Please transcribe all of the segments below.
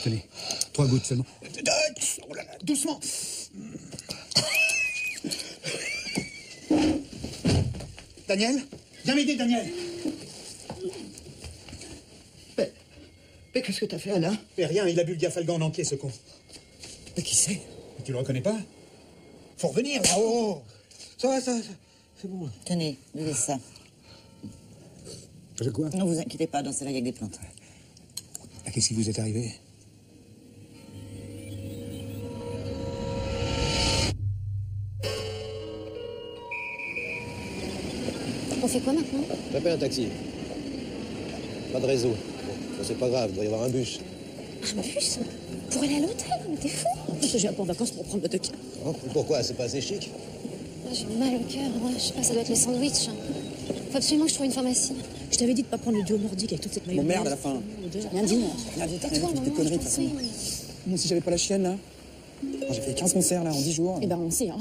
Tenez, 3 gouttes seulement. Oh là là, doucement. Daniel, viens m'aider, Daniel. Mais qu'est-ce que t'as fait, Alain? Mais rien, il a bu le Diafalgan en entier, ce con. Mais qui c'est? Mais tu le reconnais pas? Faut revenir, là-haut. Ça va, c'est bon. Tenez, buvez ça. De quoi? Ne vous inquiétez pas, dans celle-là, il y a que des plantes. Ah, qu'est-ce qui vous est arrivé? On fait quoi maintenant? J'appelle un taxi. Pas de réseau. Bon, c'est pas grave, il doit y avoir un bus. Un bus? Pour aller à l'hôtel? Mais t'es fou? En plus, je viens pas en vacances pour prendre le car. Hein? Pourquoi? C'est pas assez chic? J'ai mal au cœur. Ouais, je sais pas, ça doit être les sandwichs. Faut absolument que je trouve une pharmacie. Je t'avais dit de pas prendre le duo nordique avec toute cette mayonnaise. Bon, merde, à la fin. J'ai rien dit, moi. Rien dit, Tais-toi, toutes tes maman, conneries, je de t'en toute façon. prie. Moi, si j'avais pas la chienne, là. J'ai fait 15 concerts, là, en 10 jours. Eh ben, on sait, hein.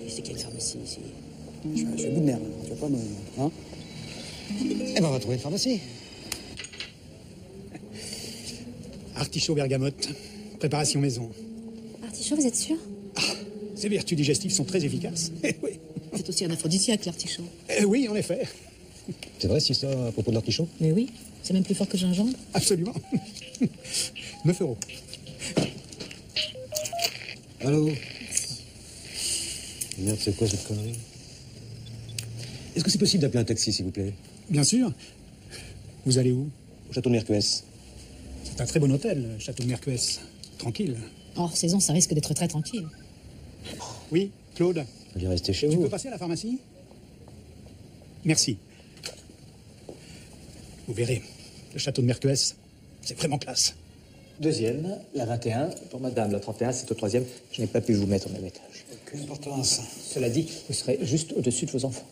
C'est qu'il y a une pharmacie ici. Je suis à bout de nerfs, là. Tu vas pas me... Hein? Eh ben, on va trouver une pharmacie. Artichaut bergamote, préparation maison. Artichaut, vous êtes sûr? Ces vertus digestives sont très efficaces. Eh oui. C'est aussi un aphrodisiaque, l'artichaut. Oui, en effet. C'est vrai, si ça, à propos de l'artichaut? Mais oui, c'est même plus fort que le gingembre. Absolument. 9 €. Allô? Merde, c'est quoi cette connerie? Est-ce que c'est possible d'appeler un taxi, s'il vous plaît? Bien sûr. Vous allez où? Au château de Mercues. C'est un très bon hôtel, Château de Mercues. Tranquille. Hors saison, ça risque d'être très tranquille. Oui, Claude, Je vais rester chez tu vous. peux passer à la pharmacie? Merci. Vous verrez, le Château de Mercues, c'est vraiment classe. Deuxième, la 21, pour madame. La 31, c'est au troisième. Je n'ai pas pu vous mettre au même étage. Aucune importance. Cela dit, vous serez juste au-dessus de vos enfants.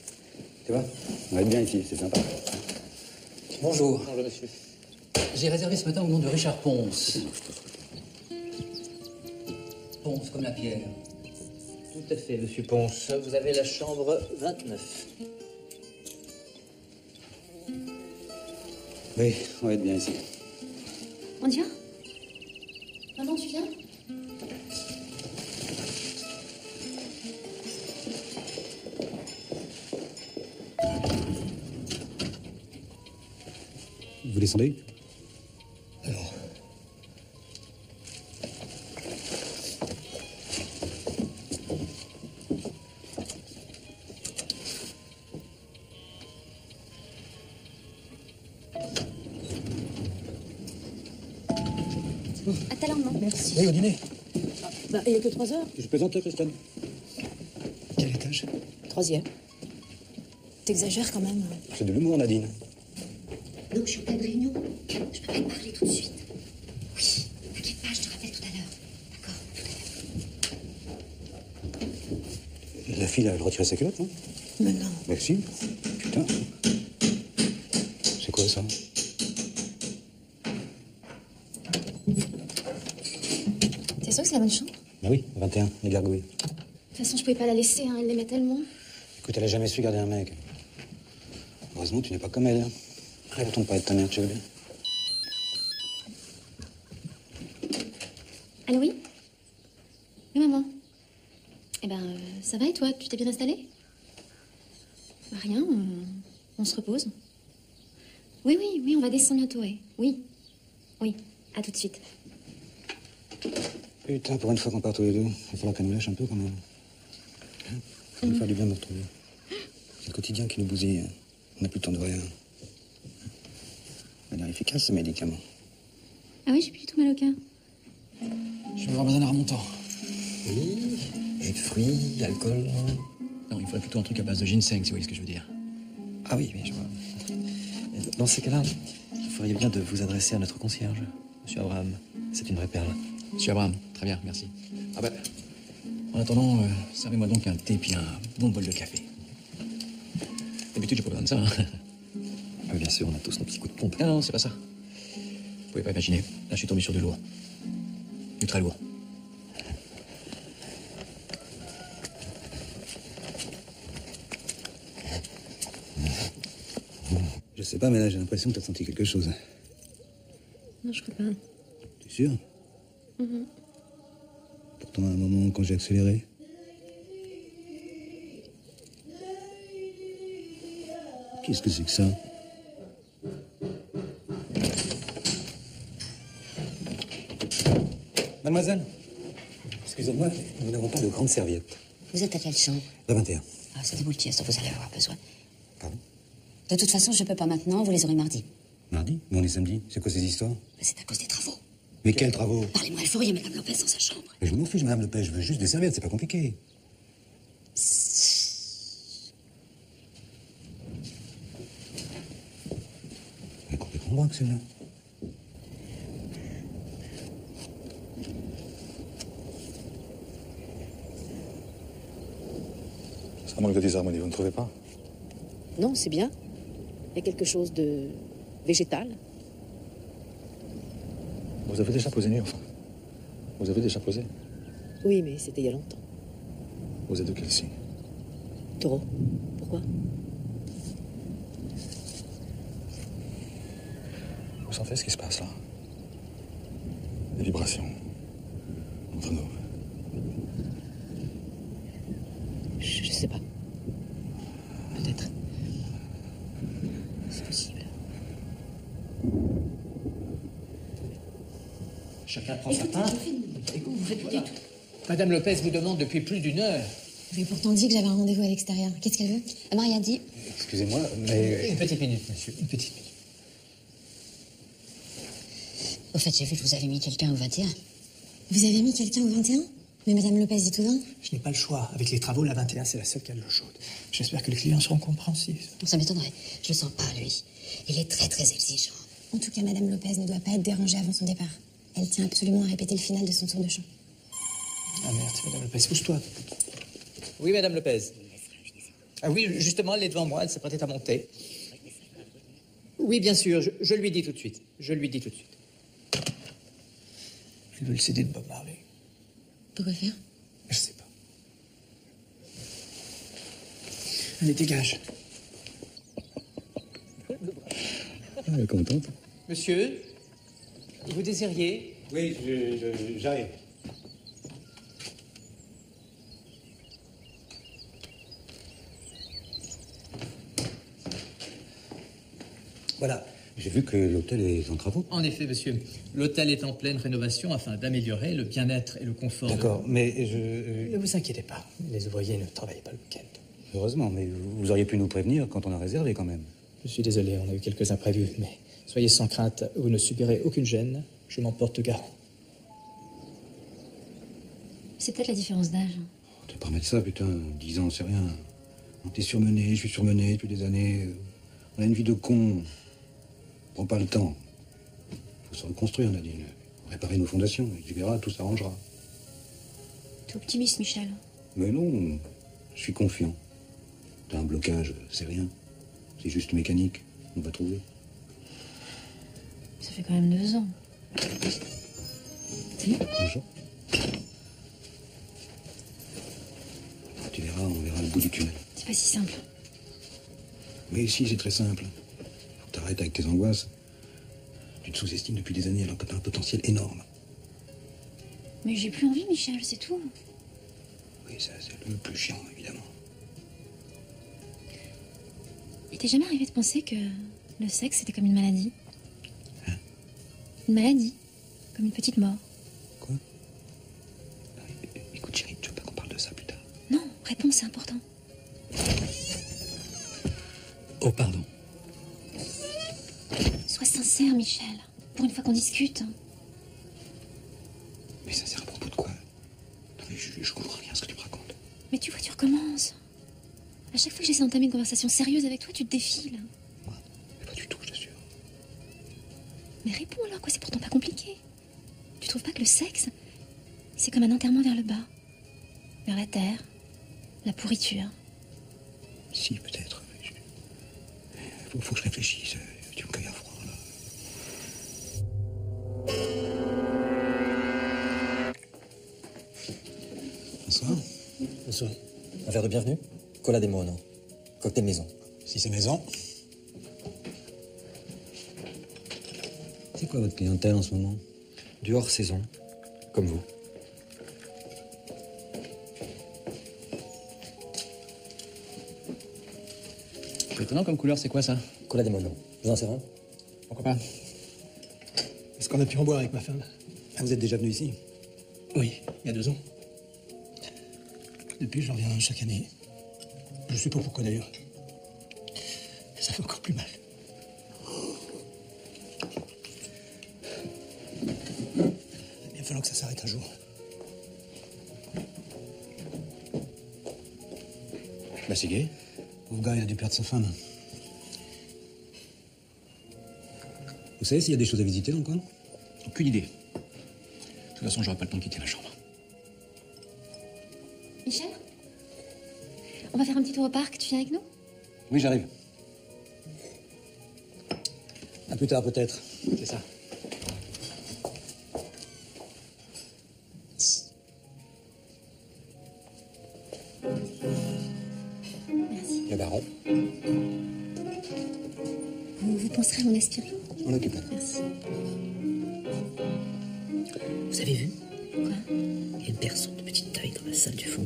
Tu vois? On va être bien ici, c'est sympa. Bonjour. Bonjour, monsieur. J'ai réservé ce matin au nom de Richard Ponce. Ponce, comme la pierre. Tout à fait, monsieur Ponce. Vous avez la chambre 29. Oui, on va être bien ici. On y va? Maman, tu viens? Vous descendez? Alors. À tout à l'heure, maman. Merci. Oui, au dîner. Bah, il n'y a que 3 heures. Je plaisante, Christiane. Quel étage? 3e. T'exagères quand même. C'est de l'humour, Nadine. Donc, je suis en pleine réunion. Je peux pas te parler tout de suite. Oui, t'inquiète pas, je te rappelle tout à l'heure. D'accord? La fille, là, elle retirait sa culotte, non? Mais non. Mais si. Putain. C'est quoi, ça? T'es sûr que c'est la bonne chambre? Bah oui, 21, les gargouilles. De toute façon, je pouvais pas la laisser, hein. Elle l'aimait tellement. Écoute, elle a jamais su garder un mec. Heureusement, tu n'es pas comme elle. Hein. Rêve-t-on de pas être ta mère, tu veux bien? Allô, oui? Oui, maman. Eh ben, ça va et toi? Tu t'es bien installée? Bah, rien, on se repose. Oui, oui, oui, on va descendre bientôt, ouais. Oui. Oui, à tout de suite. Putain, pour une fois qu'on part tous les deux, il va falloir qu'elle nous lâche un peu quand même. Hein? Ça va nous faire du bien de nous retrouver. C'est le quotidien qui nous bousille. Hein. On n'a plus le temps de rien. Il a l'air efficace, ce médicament. Ah oui, j'ai plus du tout mal au cœur. Je vais voir madame Ramontan. Oui, jus de fruits, alcool. Non, il faudrait plutôt un truc à base de ginseng, si vous voyez ce que je veux dire. Ah oui, je vois. Dans ces cas-là, il faudrait bien de vous adresser à notre concierge, Monsieur Abraham. C'est une vraie perle. Monsieur Abraham, très bien, merci. Ah ben, en attendant, servez-moi donc un thé puis un bon bol de café. D'habitude, j'ai pas besoin de ça. Hein. Ah, bien sûr, on a tous nos petits coups de pompe. Non, non, c'est pas ça. Vous pouvez pas imaginer. Là, je suis tombé sur du lourd. Du très lourd. Je sais pas, mais là, j'ai l'impression que t'as senti quelque chose. Non, je crois pas. T'es sûr? Pourtant, à un moment, quand j'ai accéléré... Qu'est-ce que c'est que ça? Mademoiselle, excusez-moi, nous n'avons pas de grandes serviettes. Vous êtes à quelle chambre? La 21. Ah, c'est des boules pièces dont vous allez avoir besoin. Pardon? De toute façon, je peux pas maintenant, vous les aurez mardi. Mardi? Mais on est samedi. C'est quoi ces histoires? Mais c'est à cause des travaux. Mais quels travaux? Parlez-moi, il faut rien, Madame Lopez dans sa chambre. Mais je m'en fiche, Madame Lepage, je veux juste des serviettes, c'est pas compliqué. Elle est complètement braque, celle-là. Ça manque de disharmonie, vous ne trouvez pas? Non, c'est bien. Il y a quelque chose de végétal. Vous avez déjà posé nu, enfin. Vous avez déjà posé? Oui, mais c'était il y a longtemps. Vous êtes de quel signe? Taureau. Pourquoi? Vous sentez ce qui se passe là? Des vibrations. Entre nous. Je sais pas. Peut-être. C'est possible. Chacun prend sa part. Et vous faites voilà. Madame Lopez vous demande depuis plus d'1 heure. Je lui ai pourtant dit que j'avais un rendez-vous à l'extérieur. Qu'est-ce qu'elle veut? Elle m'a rien dit. Excusez-moi, mais... Une petite minute, monsieur. Une petite minute. Au fait, j'ai vu que vous avez mis quelqu'un au 21. Vous avez mis quelqu'un au 21? Mais Madame Lopez dit tout d'un. Je n'ai pas le choix. Avec les travaux, la 21, c'est la seule qui a de l'eau chaude. J'espère que les clients seront compréhensifs. Ça m'étonnerait. Je le sens pas, lui. Il est très, très exigeant. En tout cas, Madame Lopez ne doit pas être dérangée avant son départ. Elle tient absolument à répéter le final de son tour de chant. Ah merde, Madame Lopez, bouge-toi. Oui, Madame Lopez. Ah oui, justement, elle est devant moi, elle s'est prêtée à monter. Oui, bien sûr, je lui dis tout de suite. Je lui dis tout de suite. Elle veut le CD de Bob Marley. Pourquoi faire? Je sais pas. Allez, dégage. Elle est contente. Monsieur, vous désiriez? Oui, j'arrive. Voilà, j'ai vu que l'hôtel est en travaux. En effet, monsieur. L'hôtel est en pleine rénovation afin d'améliorer le bien-être et le confort. D'accord, mais Ne vous inquiétez pas. Les ouvriers ne travaillent pas le week-end. Heureusement, mais vous auriez pu nous prévenir quand on a réservé quand même. Je suis désolé, on a eu quelques imprévus, mais soyez sans crainte, vous ne subirez aucune gêne. Je m'en porte garant. C'est peut-être la différence d'âge. T'es pas remettre ça, putain. 10 ans, c'est rien. T'es surmené, je suis surmené depuis des années. On a une vie de con. Prends pas le temps. Faut se reconstruire, Nadine. Réparer nos fondations. Et tu verras, tout s'arrangera. T'es optimiste, Michel. Mais non, je suis confiant. T'as un blocage, c'est rien. C'est juste mécanique. On va trouver. Ça fait quand même 2 ans. Bonjour. Tu verras, on verra le bout du tunnel. C'est pas si simple. Mais si, c'est très simple. Faut que t'arrêtes avec tes angoisses. Tu te sous-estimes depuis des années alors que t'as un potentiel énorme. Mais j'ai plus envie, Michel, c'est tout. Oui, ça, c'est le plus chiant, évidemment. Il t'est jamais arrivé de penser que le sexe, c'était comme une maladie? Hein? Une maladie. Comme une petite mort. Quoi? Non, écoute, chérie, tu veux pas qu'on parle de ça plus tard? Non, réponds, c'est important. Oh, pardon. Sois sincère, Michel. Pour une fois qu'on discute. Mais ça sert à propos de quoi? Non, mais je comprends rien à ce que tu me racontes. Mais tu vois, tu recommences. À chaque fois que j'essaie d'entamer une conversation sérieuse avec toi, tu te défiles. Moi? Mais pas du tout, je t'assure. Mais réponds alors, quoi, c'est pourtant pas compliqué. Tu trouves pas que le sexe, c'est comme un enterrement vers le bas? Vers la terre, la pourriture. Si, peut-être. Faut que je réfléchisse. Tu me cueilles à froid, là. Bonsoir. Bonsoir. Un verre de bienvenue? Cola des mots, non? Cocktail maison. Si c'est maison. C'est quoi votre clientèle en ce moment? Du hors-saison, comme vous. C'est étonnant comme couleur, c'est quoi ça? Cola des monos. Vous en servez un? Pourquoi pas? Est-ce qu'on a pu en boire avec ma femme? Ah, vous êtes déjà venu ici? Oui, il y a 2 ans. Depuis, je reviens chaque année. Je sais pas pourquoi d'ailleurs. Ça fait encore plus mal. Il va falloir que ça s'arrête un jour. Bah c'est gay. Pauvre gars, il a dû perdre sa femme. Vous savez s'il y a des choses à visiter dans le coin? Aucune idée. De toute façon, j'aurai pas le temps de quitter ma chambre. Michel? On va faire un petit tour au parc, tu viens avec nous? Oui, j'arrive. À plus tard, peut-être. C'est ça. Merci. Le baron. Vous penserez à mon aspirine? Je m'en occupe. Merci. Vous avez vu? Quoi? Il y a une personne de petite taille dans la salle du fond.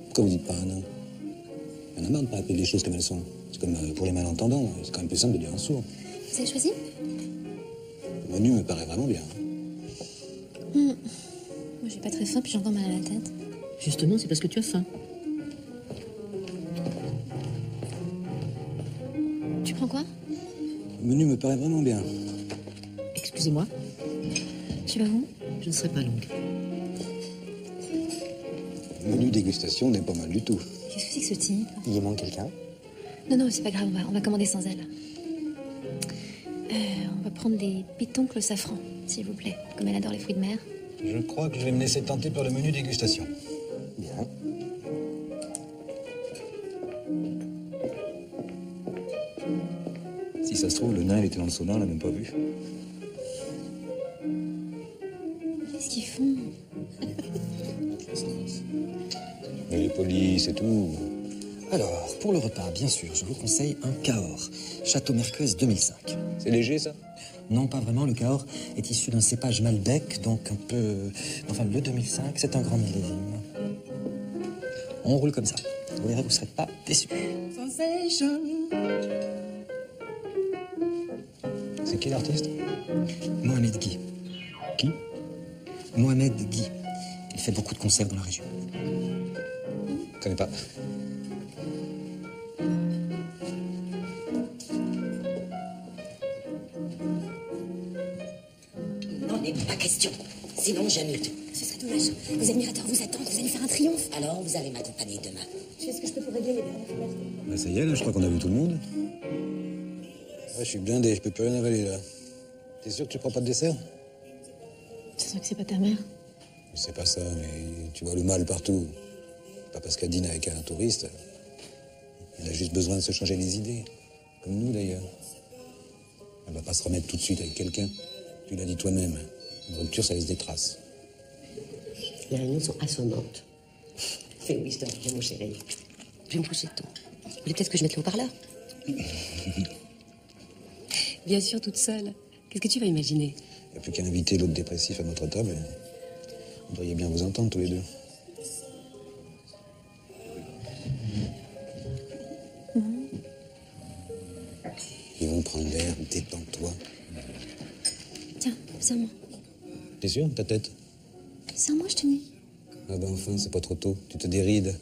Pourquoi vous dites pas non? Il y en a marre de pas appeler les choses comme elles sont. C'est comme pour les malentendants, c'est quand même plus simple de dire un sourd. Vous avez choisi? Le menu me paraît vraiment bien. Moi, j'ai pas très faim, puis j'ai encore mal à la tête. Justement, c'est parce que tu as faim. Tu prends quoi? Le menu me paraît vraiment bien. Excusez-moi, Tu vas où? je ne serai pas longue. Le menu dégustation n'est pas mal du tout. Qu'est-ce que c'est que ce type? Il y manque quelqu'un? Non, c'est pas grave, on va commander sans elle. On va prendre des pétoncles au safran, s'il vous plaît, comme elle adore les fruits de mer. Je crois que je vais me laisser tenter par le menu dégustation. Bien. Si ça se trouve, le nain, il était dans le sauna, on l'a même pas vu. Qu'est-ce qu'ils font? Il est poli, c'est tout. Alors, pour le repas, bien sûr, je vous conseille un Cahors, Château Merquez 2005. C'est léger, ça? Non, pas vraiment. Le Cahors est issu d'un cépage Malbec, donc un peu... Enfin, le 2005, c'est un grand millésime. On roule comme ça. Vous verrez, vous ne serez pas déçus. C'est qui l'artiste? Mohamed Guy. Qui? Mohamed Guy. Il fait beaucoup de concerts dans la région. Je connais pas. Non, n'est pas question. Sinon, j'annule tout. Ce serait dommage. Les admirateurs vous attendent, vous allez faire un triomphe. Alors, vous allez m'accompagner demain. Je fais ce que je peux pour régler les dernières formalités. Bah ça y est, là, je crois qu'on a vu tout le monde. Ouais, je suis blindé, je peux plus rien avaler, là. T'es sûr que tu prends pas de dessert? C'est sûr que c'est pas ta mère. C'est pas ça, mais tu vois le mal partout. Pas parce qu'elle dîne avec un touriste. Elle a juste besoin de se changer les idées. Comme nous, d'ailleurs. Elle va pas se remettre tout de suite avec quelqu'un. Tu l'as dit toi-même. Une rupture, ça laisse des traces. Les réunions sont assommantes. Fais oui, je te reviens, mon chéri. Je vais me coucher tôt. Vous voulez peut-être que je mette le haut-parleur? Bien sûr, toute seule. Qu'est-ce que tu vas imaginer? Il n'y a plus qu'à inviter l'autre dépressif à notre table. Vous devriez bien vous entendre tous les deux. Ils vont prendre l'air, détends-toi. Tiens, serre-moi. T'es sûr, ta tête? Serre-moi, je te dis. Ah ben enfin, c'est pas trop tôt. Tu te dérides.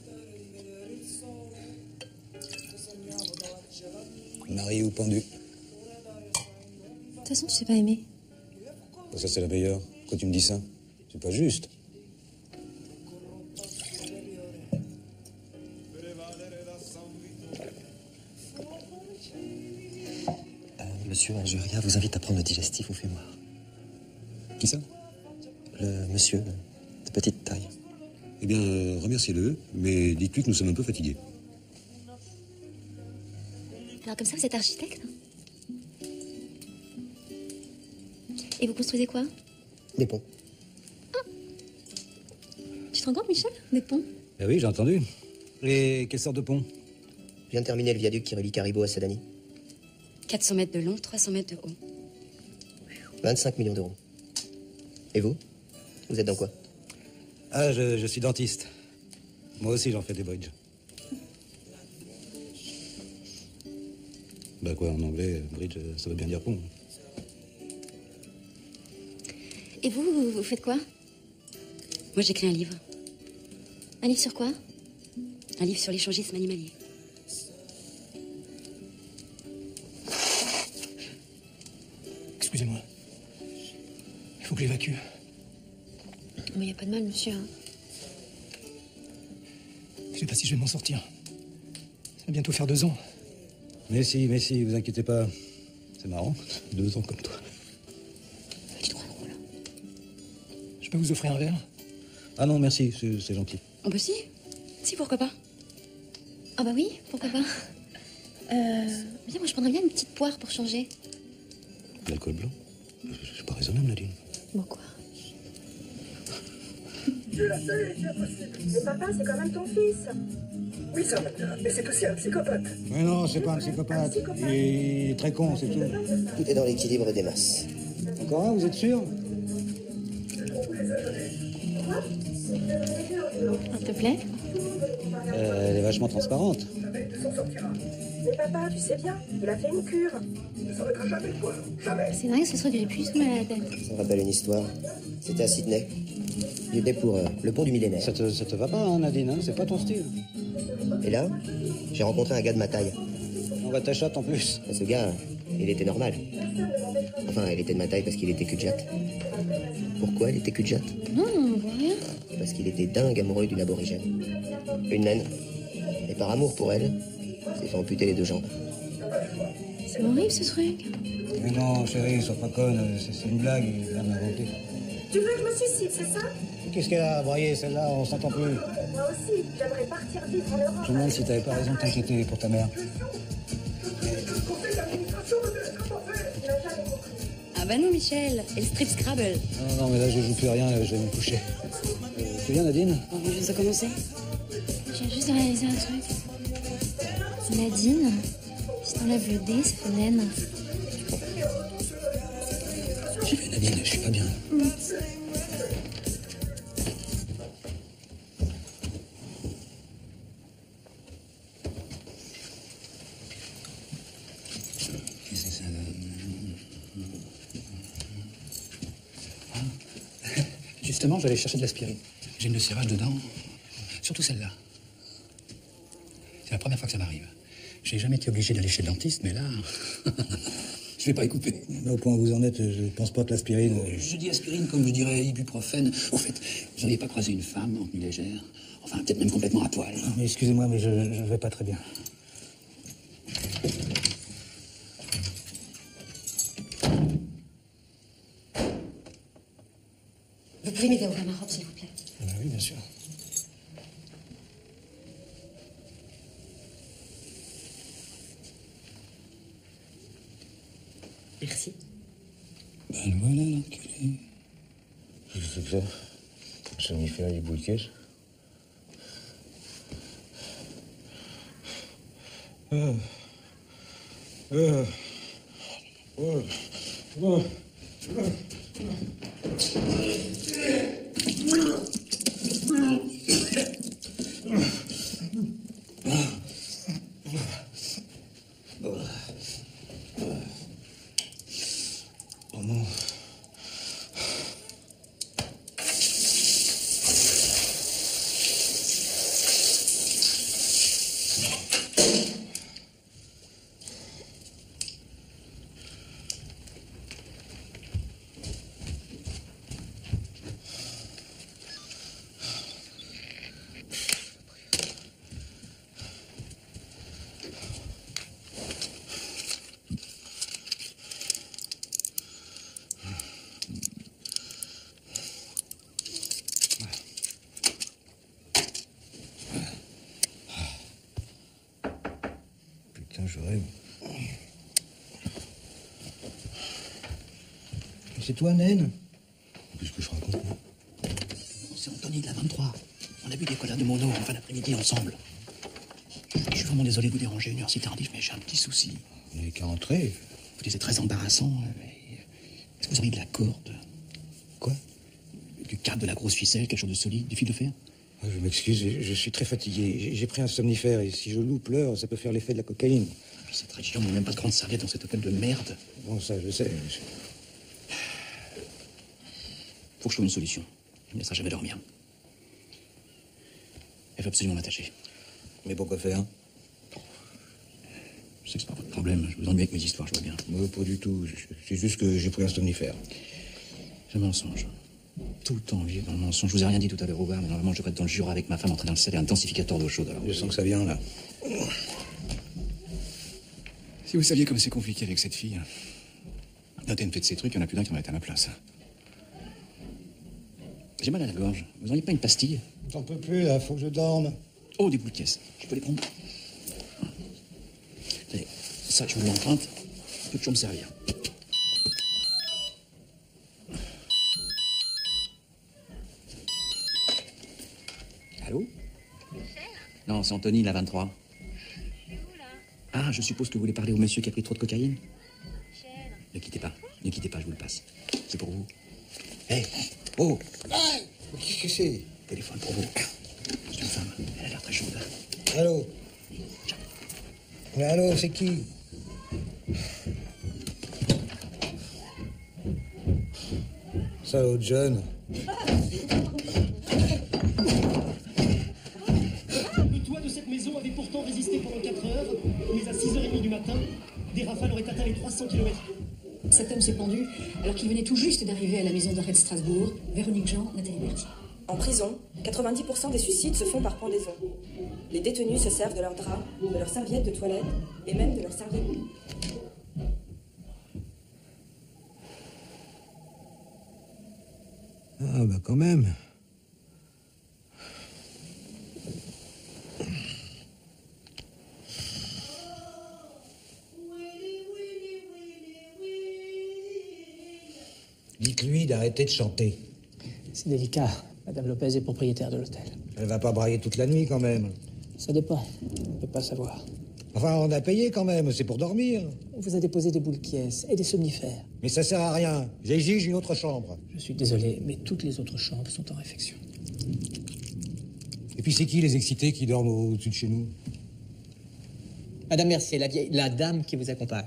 Marié ou pendu? De toute façon, tu sais pas aimer. Ça, c'est la meilleure. Pourquoi tu me dis ça? C'est pas juste. Monsieur Algeria vous invite à prendre le digestif au fémur. Qui ça? Le monsieur de petite taille. Eh bien, remerciez-le, mais dites-lui que nous sommes un peu fatigués. Alors comme ça, vous êtes architecte? Et vous construisez quoi? Des ponts. Tu te rends compte, Michel? Des ponts? Ah oui, j'ai entendu. Et quelle sorte de pont? Je viens de terminer le viaduc qui relie Caribo à Sedani. 400 mètres de long, 300 mètres de haut. 25 millions d'euros. Et vous? Vous êtes dans quoi? Ah, je suis dentiste. Moi aussi, j'en fais des bridges. Bah quoi, en anglais, bridge, ça veut bien dire pont. Et vous faites quoi? Moi, j'écris un livre. Un livre sur quoi? Un livre sur l'échangisme animalier. Excusez-moi. Il faut que j'évacue. Mais y a pas de mal, monsieur. Hein. Je sais pas si je vais m'en sortir. Ça va bientôt faire 2 ans. Mais si, vous inquiétez pas. C'est marrant, 2 ans comme toi. Je peux vous offrir un verre? Ah non, merci, c'est gentil. Oh bah si. Si, pourquoi pas? Ah bah oui, pourquoi pas. Bien, moi je prendrais bien une petite poire pour changer. L'alcool blanc? C'est pas raisonnable, Nadine. Bon quoi? Tu es la seule qui est possible. Mais papa, c'est quand même ton fils. Oui, ça, mais c'est aussi un psychopathe. Mais non, c'est pas un psychopathe. Il est très con, c'est tout. Tout est dans l'équilibre des masses. Encore un, vous êtes sûr? Ça te plaît? Elle est vachement transparente. Mais papa, tu sais bien, il a fait une cure. Il ne s'arrêtera jamais de toi. Jamais. C'est dingue, ce soir que j'ai plus tout mal à la tête. Ça me rappelle une histoire. C'était à Sydney. Il venait pour le pont du millénaire. Ça te va pas, hein, Nadine, hein, c'est pas ton style. Et là, j'ai rencontré un gars de ma taille. On va ta chatte en plus. Et ce gars, il était normal. Enfin, il était de ma taille parce qu'il était cul-de-jatte. Pourquoi il était cul-de-jatte? Non, on voit rien. Parce qu'il était dingue amoureux d'une aborigène. Une naine. Et par amour pour elle, il s'est fait amputer les 2 jambes. C'est horrible ce truc. Mais non, chérie, sois pas conne, c'est une blague, il vient de l'inventer. Tu veux que je me suicide, c'est ça? Qu'est-ce qu'elle a à brailler, celle-là? On s'entend plus. Moi aussi, j'aimerais partir vivre en Europe. Je me demande si t'avais pas raison de t'inquiéter pour ta mère. Ah bah non, Michel. Et le strip Scrabble. Non, mais là, je joue plus à rien, je vais me coucher. Tu viens, Nadine? On va juste commencer. J'ai juste réalisé un truc. Nadine, si t'enlèves le D, ça fait naine. J'y vais, Nadine, je suis pas bien. Qu'est-ce que c'est ça? Justement, j'allais chercher de l'aspirine. J'ai une serrage dedans, surtout celle-là. C'est la première fois que ça m'arrive. J'ai jamais été obligé d'aller chez le dentiste, mais là, je vais pas y couper. Au point où vous en êtes, je pense pas que l'aspirine... Je dis aspirine comme je dirais ibuprofène. Au fait, vous n'auriez pas croisé une femme en tenue légère? Enfin, peut-être même complètement à poil. Mais excusez-moi, mais je vais pas très bien. Vous pouvez m'aider à ouvrir ma robe, s'il vous plaît? Oui, bien sûr. Merci. Ben voilà l'enculé. Qu'est-ce que c'est que ça? Ça m'y fait les boules de caisse. Oh non. Putain, je rêve. C'est toi, naine? Qu'est-ce que je raconte, moi? C'est Anthony de la 23. On a bu des colas de mono en fin d'après-midi ensemble. Je suis vraiment désolé de vous déranger, une heure si tardive, mais j'ai un petit souci. On n'avait qu'à entrer. Vous disiez très embarrassant. Mais... Est-ce Vous auriez de la corde. Quoi? Du câble, de la grosse ficelle, quelque chose de solide, du fil de fer? Je m'excuse, je suis très fatigué. J'ai pris un somnifère et si je loupe l'heure, ça peut faire l'effet de la cocaïne. Cette région n'a même pas de grande serviette dans cet hôtel de merde. Bon, ça, je sais. Faut que je trouve une solution. Il ne me laissera jamais dormir. Elle veut absolument m'attacher. Mais pourquoi faire? Je sais que c'est pas votre problème. Je vous ennuie avec mes histoires, je vois bien. Pas du tout. C'est juste que j'ai pris un somnifère. C'est un mensonge. Tout le temps vivre dans le mensonge. Je vous ai rien dit tout à l'heure au bar, mais normalement je devrais être dans le Jura avec ma femme en train d'installer un densificateur d'eau chaude. Alors, je sens que ça vient là. Si vous saviez comme c'est compliqué avec cette fille. Quand elle me fait de ces trucs, il y en a plus d'un qui en est à ma place. J'ai mal à la gorge. Vous n'auriez pas une pastille? J'en peux plus là, faut que je dorme. Oh, des boules de caisse. Je peux les prendre? Allez, ça, je vous l'emprunte. Ça peut toujours me servir. Allô? Non, c'est Anthony, la 23. Ah, je suppose que vous voulez parler au monsieur qui a pris trop de cocaïne? Ne quittez pas, je vous le passe. C'est pour vous. Hé, hey. Oh! Hey, qu'est-ce que c'est? Téléphone pour vous. C'est une femme, elle a l'air très chaude. Allô? Allô, c'est qui? Ça, autre jeune. Le toit de cette maison avait pourtant résisté pendant 4 heures, mais à 6h30 du matin, des rafales auraient atteint les 300 km. Cet homme s'est pendu alors qu'il venait tout juste d'arriver à la maison d'arrêt de Strasbourg. Véronique Jean, Nathalie Berthier. En prison, 90% des suicides se font par pendaison. Les détenus se servent de leurs draps, de leurs serviettes de toilette et même de leurs serviettes. Ah, bah quand même. Dites-lui d'arrêter de chanter. C'est délicat. Madame Lopez est propriétaire de l'hôtel. Elle va pas brailler toute la nuit, quand même. Ça dépend. On ne peut pas savoir. Enfin, on a payé, quand même. C'est pour dormir. On vous a déposé des boules qui et des somnifères. Mais ça sert à rien. J'exige une autre chambre. Je suis désolé, mais toutes les autres chambres sont en réfection. Et puis, c'est qui, les excités, qui dorment au-dessus de chez nous? Madame Mercier, la dame qui vous accompagne.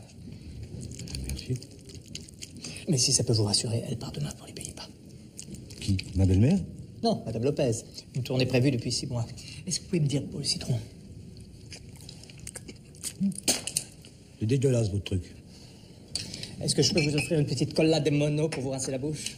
Merci. Mais si ça peut vous rassurer, elle part demain pour les Pays-Bas. Qui? Ma belle-mère? Non, Madame Lopez. Une tournée prévue depuis 6 mois. Est-ce que vous pouvez me dire pour le citron? C'est dégueulasse, votre truc. Est-ce que je peux vous offrir une petite colla de mono pour vous rincer la bouche?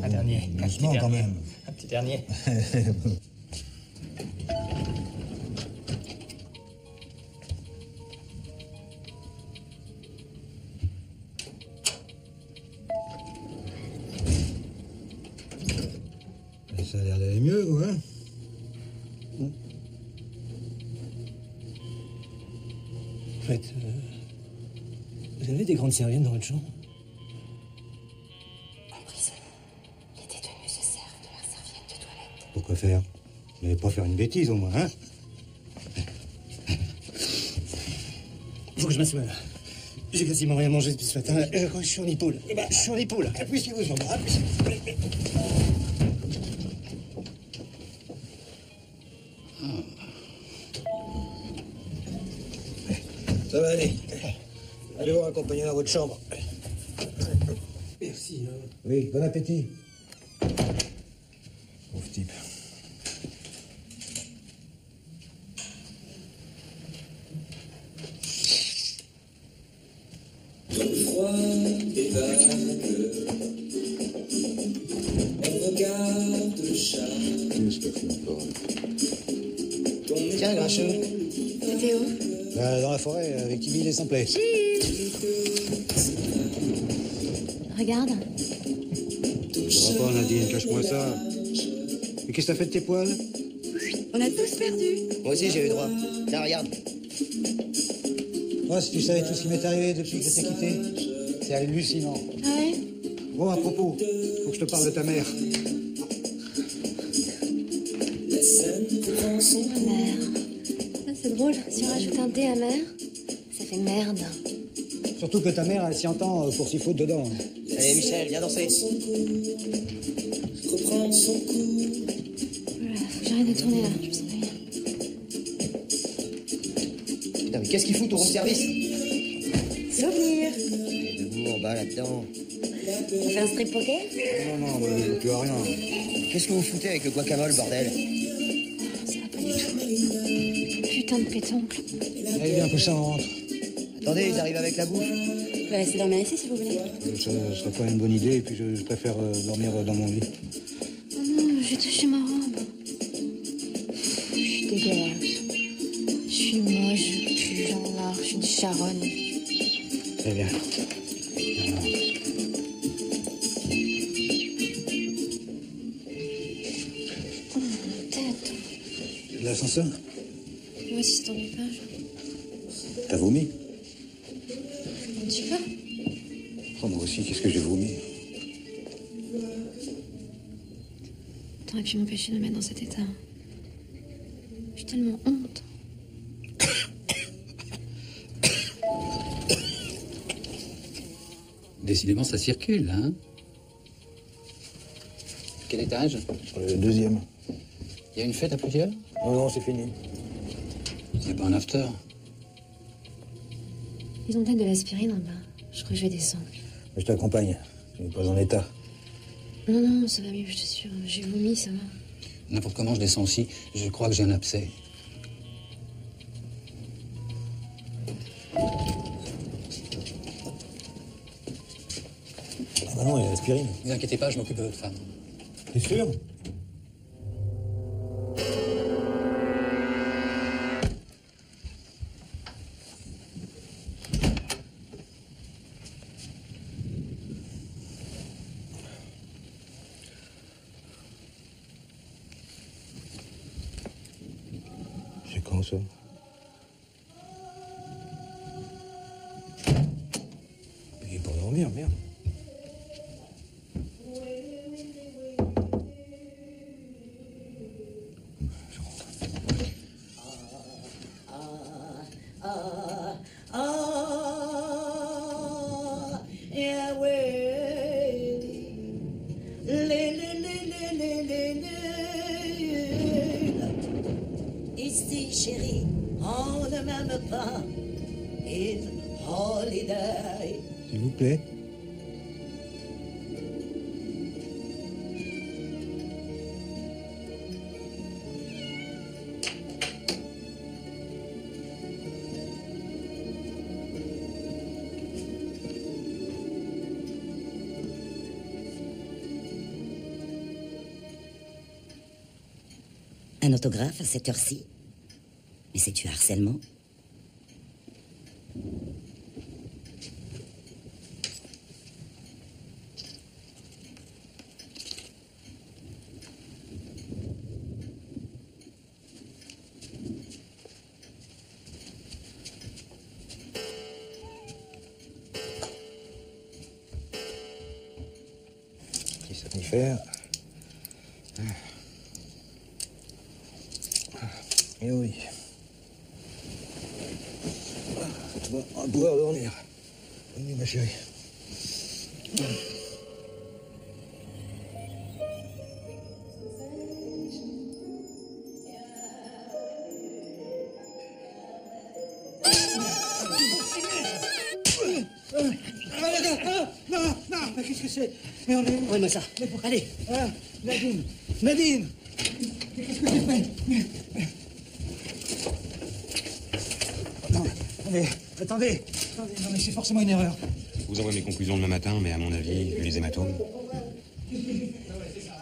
Un dernier. Doucement, quand même. Un petit dernier. Ça a l'air d'aller mieux, quoi. Hein? En fait, vous avez des grandes serviettes dans votre chambre? En prison, les détenus se servent de leurs serviettes de toilette. Pourquoi faire? Vous n'allez pas faire une bêtise, au moins, hein? Faut que je m'assoie, là. J'ai quasiment rien mangé depuis ce matin. Je suis en épaule. Eh ben, je suis en épaule. Appuyez vos jambes. Ça va aller. Allez vous accompagner dans votre chambre. Merci. Oui, bon appétit. Pauvre type. Dans le froid des vagues, on regarde le chat. Qu'est-ce que tu me parles? Tiens, Grincheux. Théo. Dans la forêt, avec Tibi et Simplet. Regarde. Ça va pas, Nadine, cache-moi ça. Mais qu'est-ce que t'as fait de tes poils? On a tous perdu. Moi aussi, j'ai eu droit. Tiens, regarde. Moi, si tu savais tout ce qui m'est arrivé depuis que je t'ai quitté, c'est hallucinant. Ah ouais? Bon, à propos, faut que je te parle de ta mère. drôle. Si on rajoute un D amer, ça fait merde. Surtout que ta mère, elle s'y entend pour s'y foutre dedans. Allez, Michel, viens danser. Reprendre son cours. Voilà, faut que j'arrête de tourner là, je me sens pas bien. Putain, mais qu'est-ce qu'il fout au room service? Souvenir. Debout en bas là-dedans. On fait un strip poker? Non, je veux plus à rien. Qu'est-ce que vous foutez avec le guacamole, bordel? Ça va pas du tout. Putain de pétoncle. Allez, viens, que ça rentre. Attendez, ils arrivent avec la bouffe. Vous pouvez rester dormir ici si vous voulez. Ça serait pas une bonne idée, et puis je préfère dormir dans mon lit. Oh non, j'ai touché ma robe. Je suis dégueulasse. Je suis moche, je pue, j'en ai marre, je suis une charonne. Très bien. Oh, mon tête. L'ascenseur? Ouais, si ça t'ennuie pas, je... T'as vomi? Un petit peu. Oh, moi aussi, qu'est-ce que j'ai vomi? T'aurais pu m'empêcher de me mettre dans cet état. J'ai tellement honte. Décidément, ça circule, hein? Quel étage? Sur le deuxième. Il y a une fête à plusieurs? Non, c'est fini. Il n'y a pas un after? Ils ont peut-être de l'aspirine en bas. Je crois que je vais descendre. Je t'accompagne. Tu n'es pas en état. Non, non, ça va mieux, je t'assure. J'ai vomi, ça va. N'importe comment, je descends aussi. Je crois que j'ai un abcès. Ah bah non, il y a l'aspirine. Ne vous inquiétez pas, je m'occupe de votre femme. T'es sûr? C'est quand ça? Il est pour dormir, merde. Ici, chérie, on ne m'aime pas. It's holiday. S'il vous plaît. Un autographe à cette heure-ci? Mais c'est du harcèlement? Petit somnifère. Eh oui. Bon, on va pouvoir dormir. Oui, ma chérie. Non, mais qu'est-ce que c'est? Mais on est où? Ouais, ça. Allez. Ah, Nadine. Nadine. Qu'est-ce que j'ai fait? Non, attendez. Non, mais c'est forcément une erreur. Je vous envoie mes conclusions demain matin, mais à mon avis, vu les hématomes.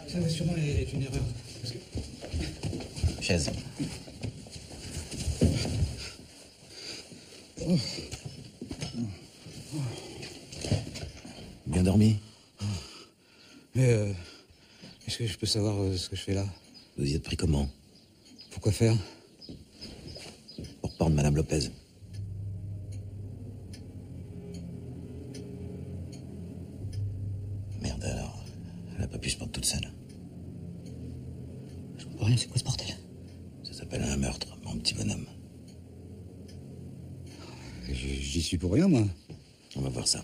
Ça va sûrement être une erreur. Chaise. Bien dormi? Mais est-ce que je peux savoir ce que je fais là? Vous y êtes pris comment? Pourquoi faire? Pour prendre Madame Lopez. Merde alors. Elle n'a pas pu se prendre toute seule. Je comprends rien, c'est quoi ce bordel? Ça s'appelle un meurtre, mon petit bonhomme. J'y suis pour rien, moi. On va voir ça.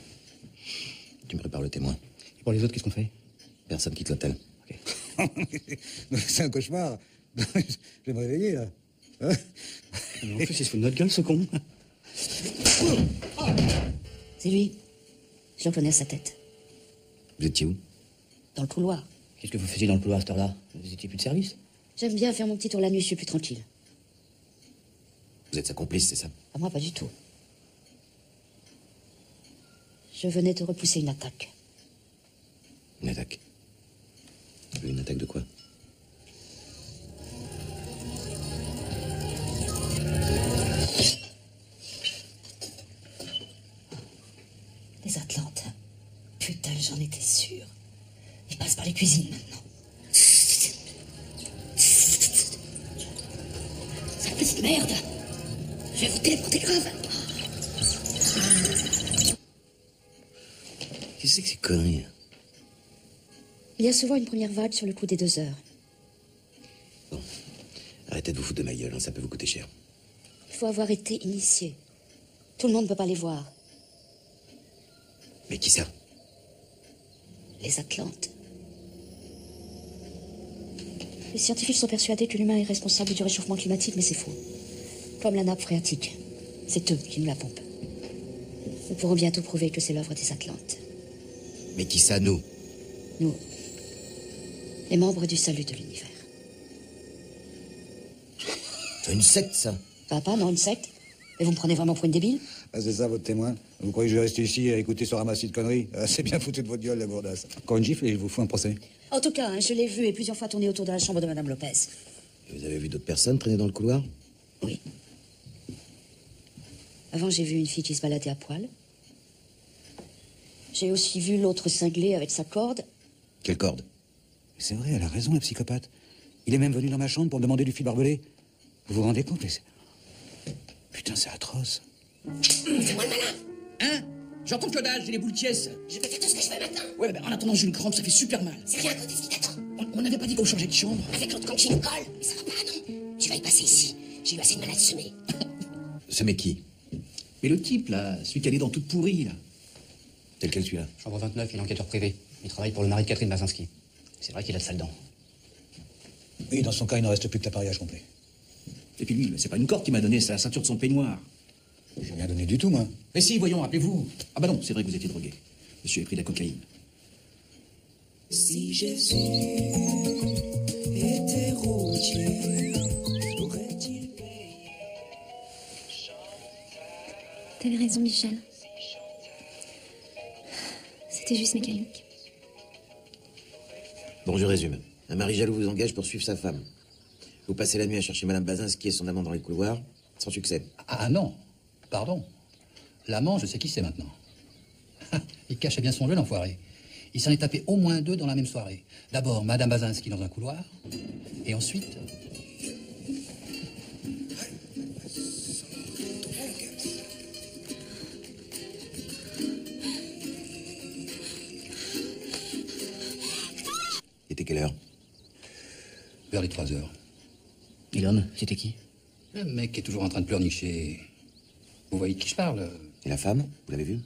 Tu me prépares le témoin. Et pour les autres, qu'est-ce qu'on fait? Personne quitte l'hôtel. C'est un cauchemar. Je vais me réveiller, là. Hein? En plus, il se fout de notre gueule, ce con. C'est lui. Je le connais à sa tête. Vous étiez où? Dans le couloir. Qu'est-ce que vous faisiez dans le couloir à cette heure-là? Vous étiez plus de service? J'aime bien faire mon petit tour la nuit, je suis plus tranquille. Vous êtes sa complice, c'est ça? À moi, pas du tout. Je venais te repousser une attaque. Une attaque? Une attaque de quoi? Les Atlantes. Putain, j'en étais sûre. Ils passent par les cuisines maintenant. Sale petite merde. Je vais vous téléporter grave. Qu'est-ce que c'est que ces conneries? Il y a souvent une première vague sur le coup des 2 heures. Bon, arrêtez de vous foutre de ma gueule, hein, ça peut vous coûter cher. Il faut avoir été initié. Tout le monde ne peut pas les voir. Mais qui ça? Les Atlantes. Les scientifiques sont persuadés que l'humain est responsable du réchauffement climatique, mais c'est faux. Comme la nappe phréatique. C'est eux qui nous la pompent. Nous pourrons bientôt prouver que c'est l'œuvre des Atlantes. Mais qui ça, nous? Nous, les membres du salut de l'univers. C'est une secte, ça? Papa, non, une secte? Et vous me prenez vraiment pour une débile? Ah, c'est ça, votre témoin? Vous croyez que je vais rester ici à écouter ce ramassis de conneries? Ah, c'est bien foutu de votre gueule, la gourdasse. Encore une gifle et je vous fous un procès. En tout cas, hein, je l'ai vu et plusieurs fois tourner autour de la chambre de Madame Lopez. Et vous avez vu d'autres personnes traîner dans le couloir? Oui. Avant, j'ai vu une fille qui se baladait à poil. J'ai aussi vu l'autre cinglé avec sa corde. Quelle corde? C'est vrai, elle a raison, la psychopathe. Il est même venu dans ma chambre pour me demander du fil barbelé. Vous vous rendez compte? Putain, c'est atroce. Fais-moi le malin. Hein? J'entends que dalle, j'ai les boules tièses. Je peux faire tout ce que je veux maintenant. Ouais, mais en attendant, j'ai une crampe, ça fait super mal. C'est rien, qu'est-ce qui t'attend? On n'avait pas dit qu'on changeait de chambre. Avec l'autre con qui nous colle. Mais ça va pas, non. Tu vas y passer ici. J'ai eu assez de mal à te semer. Semer qui? Mais le type, là, celui qui a les dents toutes pourries, là. C'est lequel, celui-là? Chambre 29, il est enquêteur privé. Il travaille pour le mari de Catherine Bazinski. C'est vrai qu'il a de sales dents. Oui, dans son cas, il ne reste plus que l'appareillage complet. Et puis lui, c'est pas une corde qu'il m'a donné, c'est la ceinture de son peignoir. J'ai rien donné du tout, moi. Mais si, voyons, rappelez-vous. Ah bah non, c'est vrai que vous étiez drogué. Monsieur a pris de la cocaïne. Si Jésus était routier, aurait-il T'avais raison, Michel. C'était juste mécanique. Bon, je résume. Un mari jaloux vous engage pour suivre sa femme. Vous passez la nuit à chercher Madame Bazinski et son amant dans les couloirs, sans succès. Ah non, pardon. L'amant, je sais qui c'est maintenant. Il cachait bien son jeu, l'enfoiré. Il s'en est tapé au moins 2 dans la même soirée. D'abord, Madame Bazinski dans un couloir, et ensuite... Il était quelle heure? Vers les 3 heures. Et l'homme, c'était qui? Le mec est toujours en train de pleurnicher. Vous voyez de qui je parle? Et la femme, vous l'avez vue?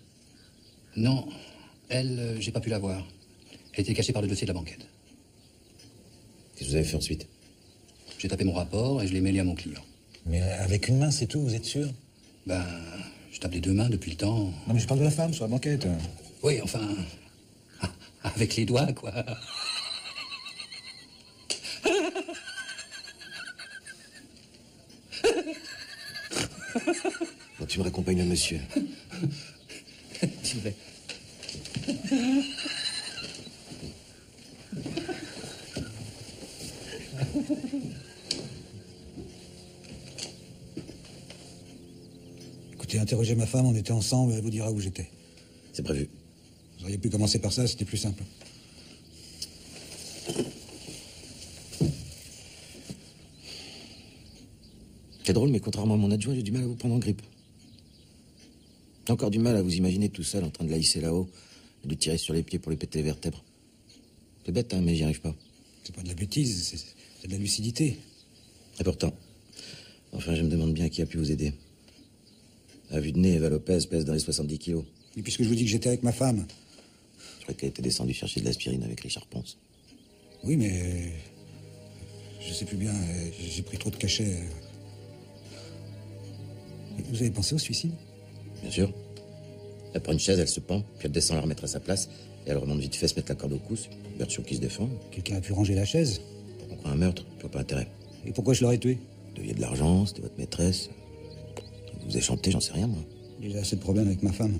Non, elle, j'ai pas pu la voir. Elle était cachée par le dossier de la banquette. Qu'est-ce que vous avez fait ensuite? J'ai tapé mon rapport et je l'ai mêlé à mon client. Mais avec une main, c'est tout, vous êtes sûr? Ben, je tape les 2 mains depuis le temps. Non, mais je parle de la femme sur la banquette. Oui, enfin... avec les doigts, quoi. Bon, tu me raccompagnes le monsieur. S'il vous plaît. Écoutez, interrogez ma femme, on était ensemble, elle vous dira où j'étais. C'est prévu. Vous auriez pu commencer par ça, c'était plus simple. C'est drôle, mais contrairement à mon adjoint, j'ai du mal à vous prendre en grippe. J'ai encore du mal à vous imaginer tout seul en train de la hisser là-haut et de lui tirer sur les pieds pour lui péter les vertèbres. C'est bête, hein, mais j'y arrive pas. C'est pas de la bêtise, c'est de la lucidité. Et pourtant, enfin, je me demande bien qui a pu vous aider. À vue de nez, Eva Lopez pèse dans les 70 kilos. Et puisque je vous dis que j'étais avec ma femme. Je crois qu'elle était descendue chercher de l'aspirine avec Richard Ponce. Oui, mais... Je sais plus bien, j'ai pris trop de cachets. Vous avez pensé au suicide? Bien sûr. Elle prend une chaise, elle se pend, puis elle descend la remettre à sa place, et elle remonte vite fait se mettre la corde au cou. Berthiaud qui se défend. Quelqu'un a pu ranger la chaise? Pour qu'on croit un meurtre, je vois pas intérêt. Et pourquoi je l'aurais tué? Vous deviez de l'argent, c'était votre maîtresse. Vous vous avez chanté, j'en sais rien, moi. J'ai assez de problèmes avec ma femme.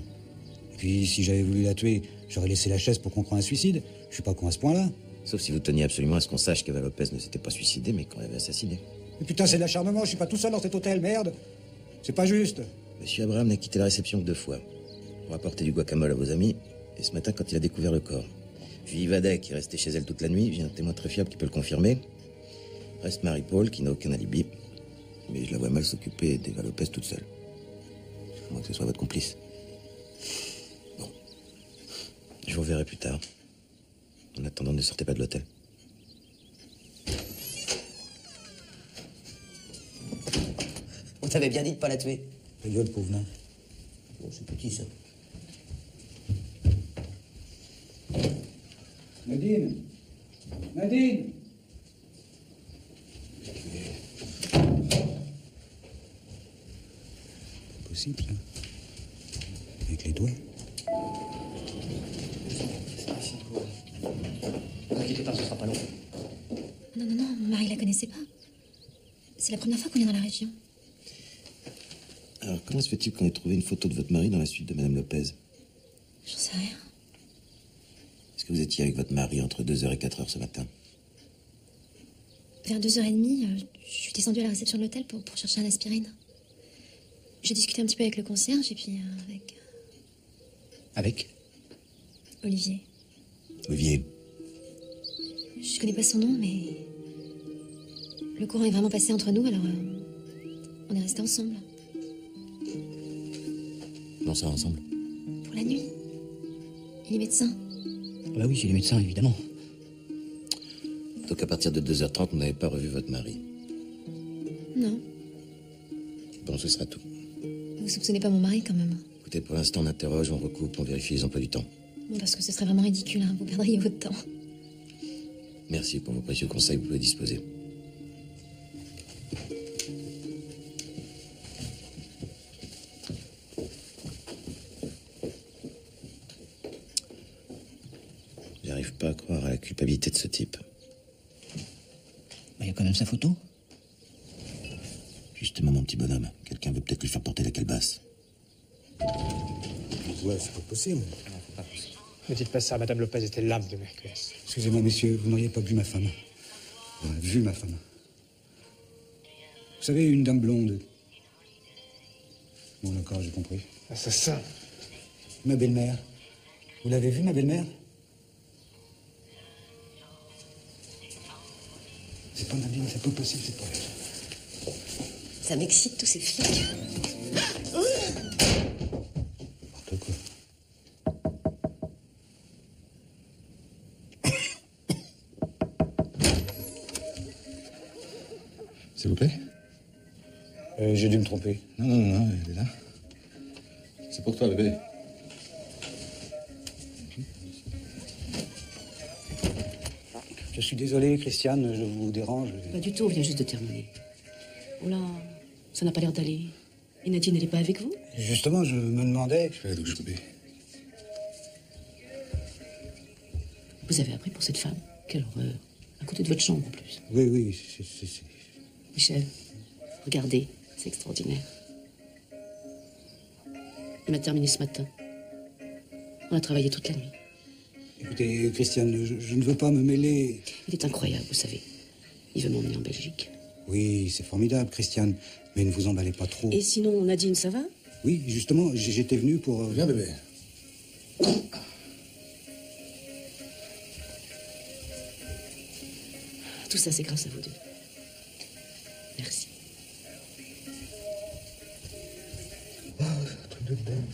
Et puis, si j'avais voulu la tuer, j'aurais laissé la chaise pour qu'on croie un suicide. Je suis pas con à ce point-là. Sauf si vous teniez absolument à ce qu'on sache qu'Eva Lopez ne s'était pas suicidée, mais qu'on l'avait assassinée. Mais putain, c'est de l'acharnement, je suis pas tout seul dans cet hôtel, merde. C'est pas juste. Monsieur Abraham n'a quitté la réception que 2 fois. Pour apporter du guacamole à vos amis, et ce matin quand il a découvert le corps. Puis Yvadek, qui est resté chez elle toute la nuit, j'ai un témoin très fiable qui peut le confirmer. Reste Marie-Paul, qui n'a aucun alibi. Mais je la vois mal s'occuper d'Eva Lopez toute seule. À moins que ce soit votre complice. Bon. Je vous reverrai plus tard. En attendant, ne sortez pas de l'hôtel. On t'avait bien dit de pas la tuer. Ta gueule, pauvre nain. Bon, c'est petit, ça. Nadine! Nadine! Pas possible, ça. Avec les doigts. Ne vous inquiétez pas, ce sera pas long. Non, non, non, mon mari la connaissait pas. C'est la première fois qu'on est dans la région. Alors, comment se fait-il qu'on ait trouvé une photo de votre mari dans la suite de Madame Lopez? J'en sais rien. Est-ce que vous étiez avec votre mari entre 2h et 4h ce matin? Vers 2h30, je suis descendue à la réception de l'hôtel pour chercher un aspirine. J'ai discuté un petit peu avec le concierge et puis avec... Avec Olivier. Olivier. Je connais pas son nom, mais... Le courant est vraiment passé entre nous, alors... on est restés ensemble. Non, ça ensemble. Pour la nuit. Il est médecin. Bah oui, c'est les médecins, évidemment. Donc à partir de 2h30, vous n'avez pas revu votre mari? Non. Bon, ce sera tout. Vous soupçonnez pas mon mari, quand même. Écoutez, pour l'instant, on interroge, on recoupe, on vérifie les emplois du temps. Bon, parce que ce serait vraiment ridicule, hein. Vous perdriez votre temps. Merci pour vos précieux conseils, vous pouvez disposer. J'arrive pas à croire à la culpabilité de ce type. Il y a quand même sa photo. Justement, mon petit bonhomme, quelqu'un veut peut-être lui faire porter la calebasse. Ouais, c'est pas possible. Ne dites pas ça, Madame Lopez était l'âme de Merclès. Excusez-moi, messieurs, vous n'auriez pas vu ma femme. Vu ma femme. Vous savez, une dame blonde. Bon, d'accord, j'ai compris. Assassin. Ma belle-mère. Vous l'avez vue, ma belle-mère? C'est pas Nadine, c'est pas possible, c'est pas elle. Ça m'excite, tous ces flics. N'importe quoi. S'il vous plaît? J'ai dû me tromper. Non, non, non, elle est là. C'est pour toi, bébé. Je suis désolé, Christiane, je vous dérange. Pas du tout, on vient juste de terminer. Oh là, ça n'a pas l'air d'aller. Et Nadine, elle n'est pas avec vous? Justement, je me demandais... Je fais la douche, bébé. Vous avez appris pour cette femme? Quelle horreur. À côté de votre chambre, en plus. Oui, oui, c'est... Michel, regardez, c'est extraordinaire. On a terminé ce matin. On a travaillé toute la nuit. Écoutez, Christiane, je ne veux pas me mêler... Il est incroyable, vous savez. Il veut m'emmener en Belgique. Oui, c'est formidable, Christiane, mais ne vous emballez pas trop. Et sinon, Nadine, ça va? Oui, justement, j'étais venu pour... Viens, bébé. Tout ça, c'est grâce à vous deux. Merci. Oh, c'est un truc de dingue.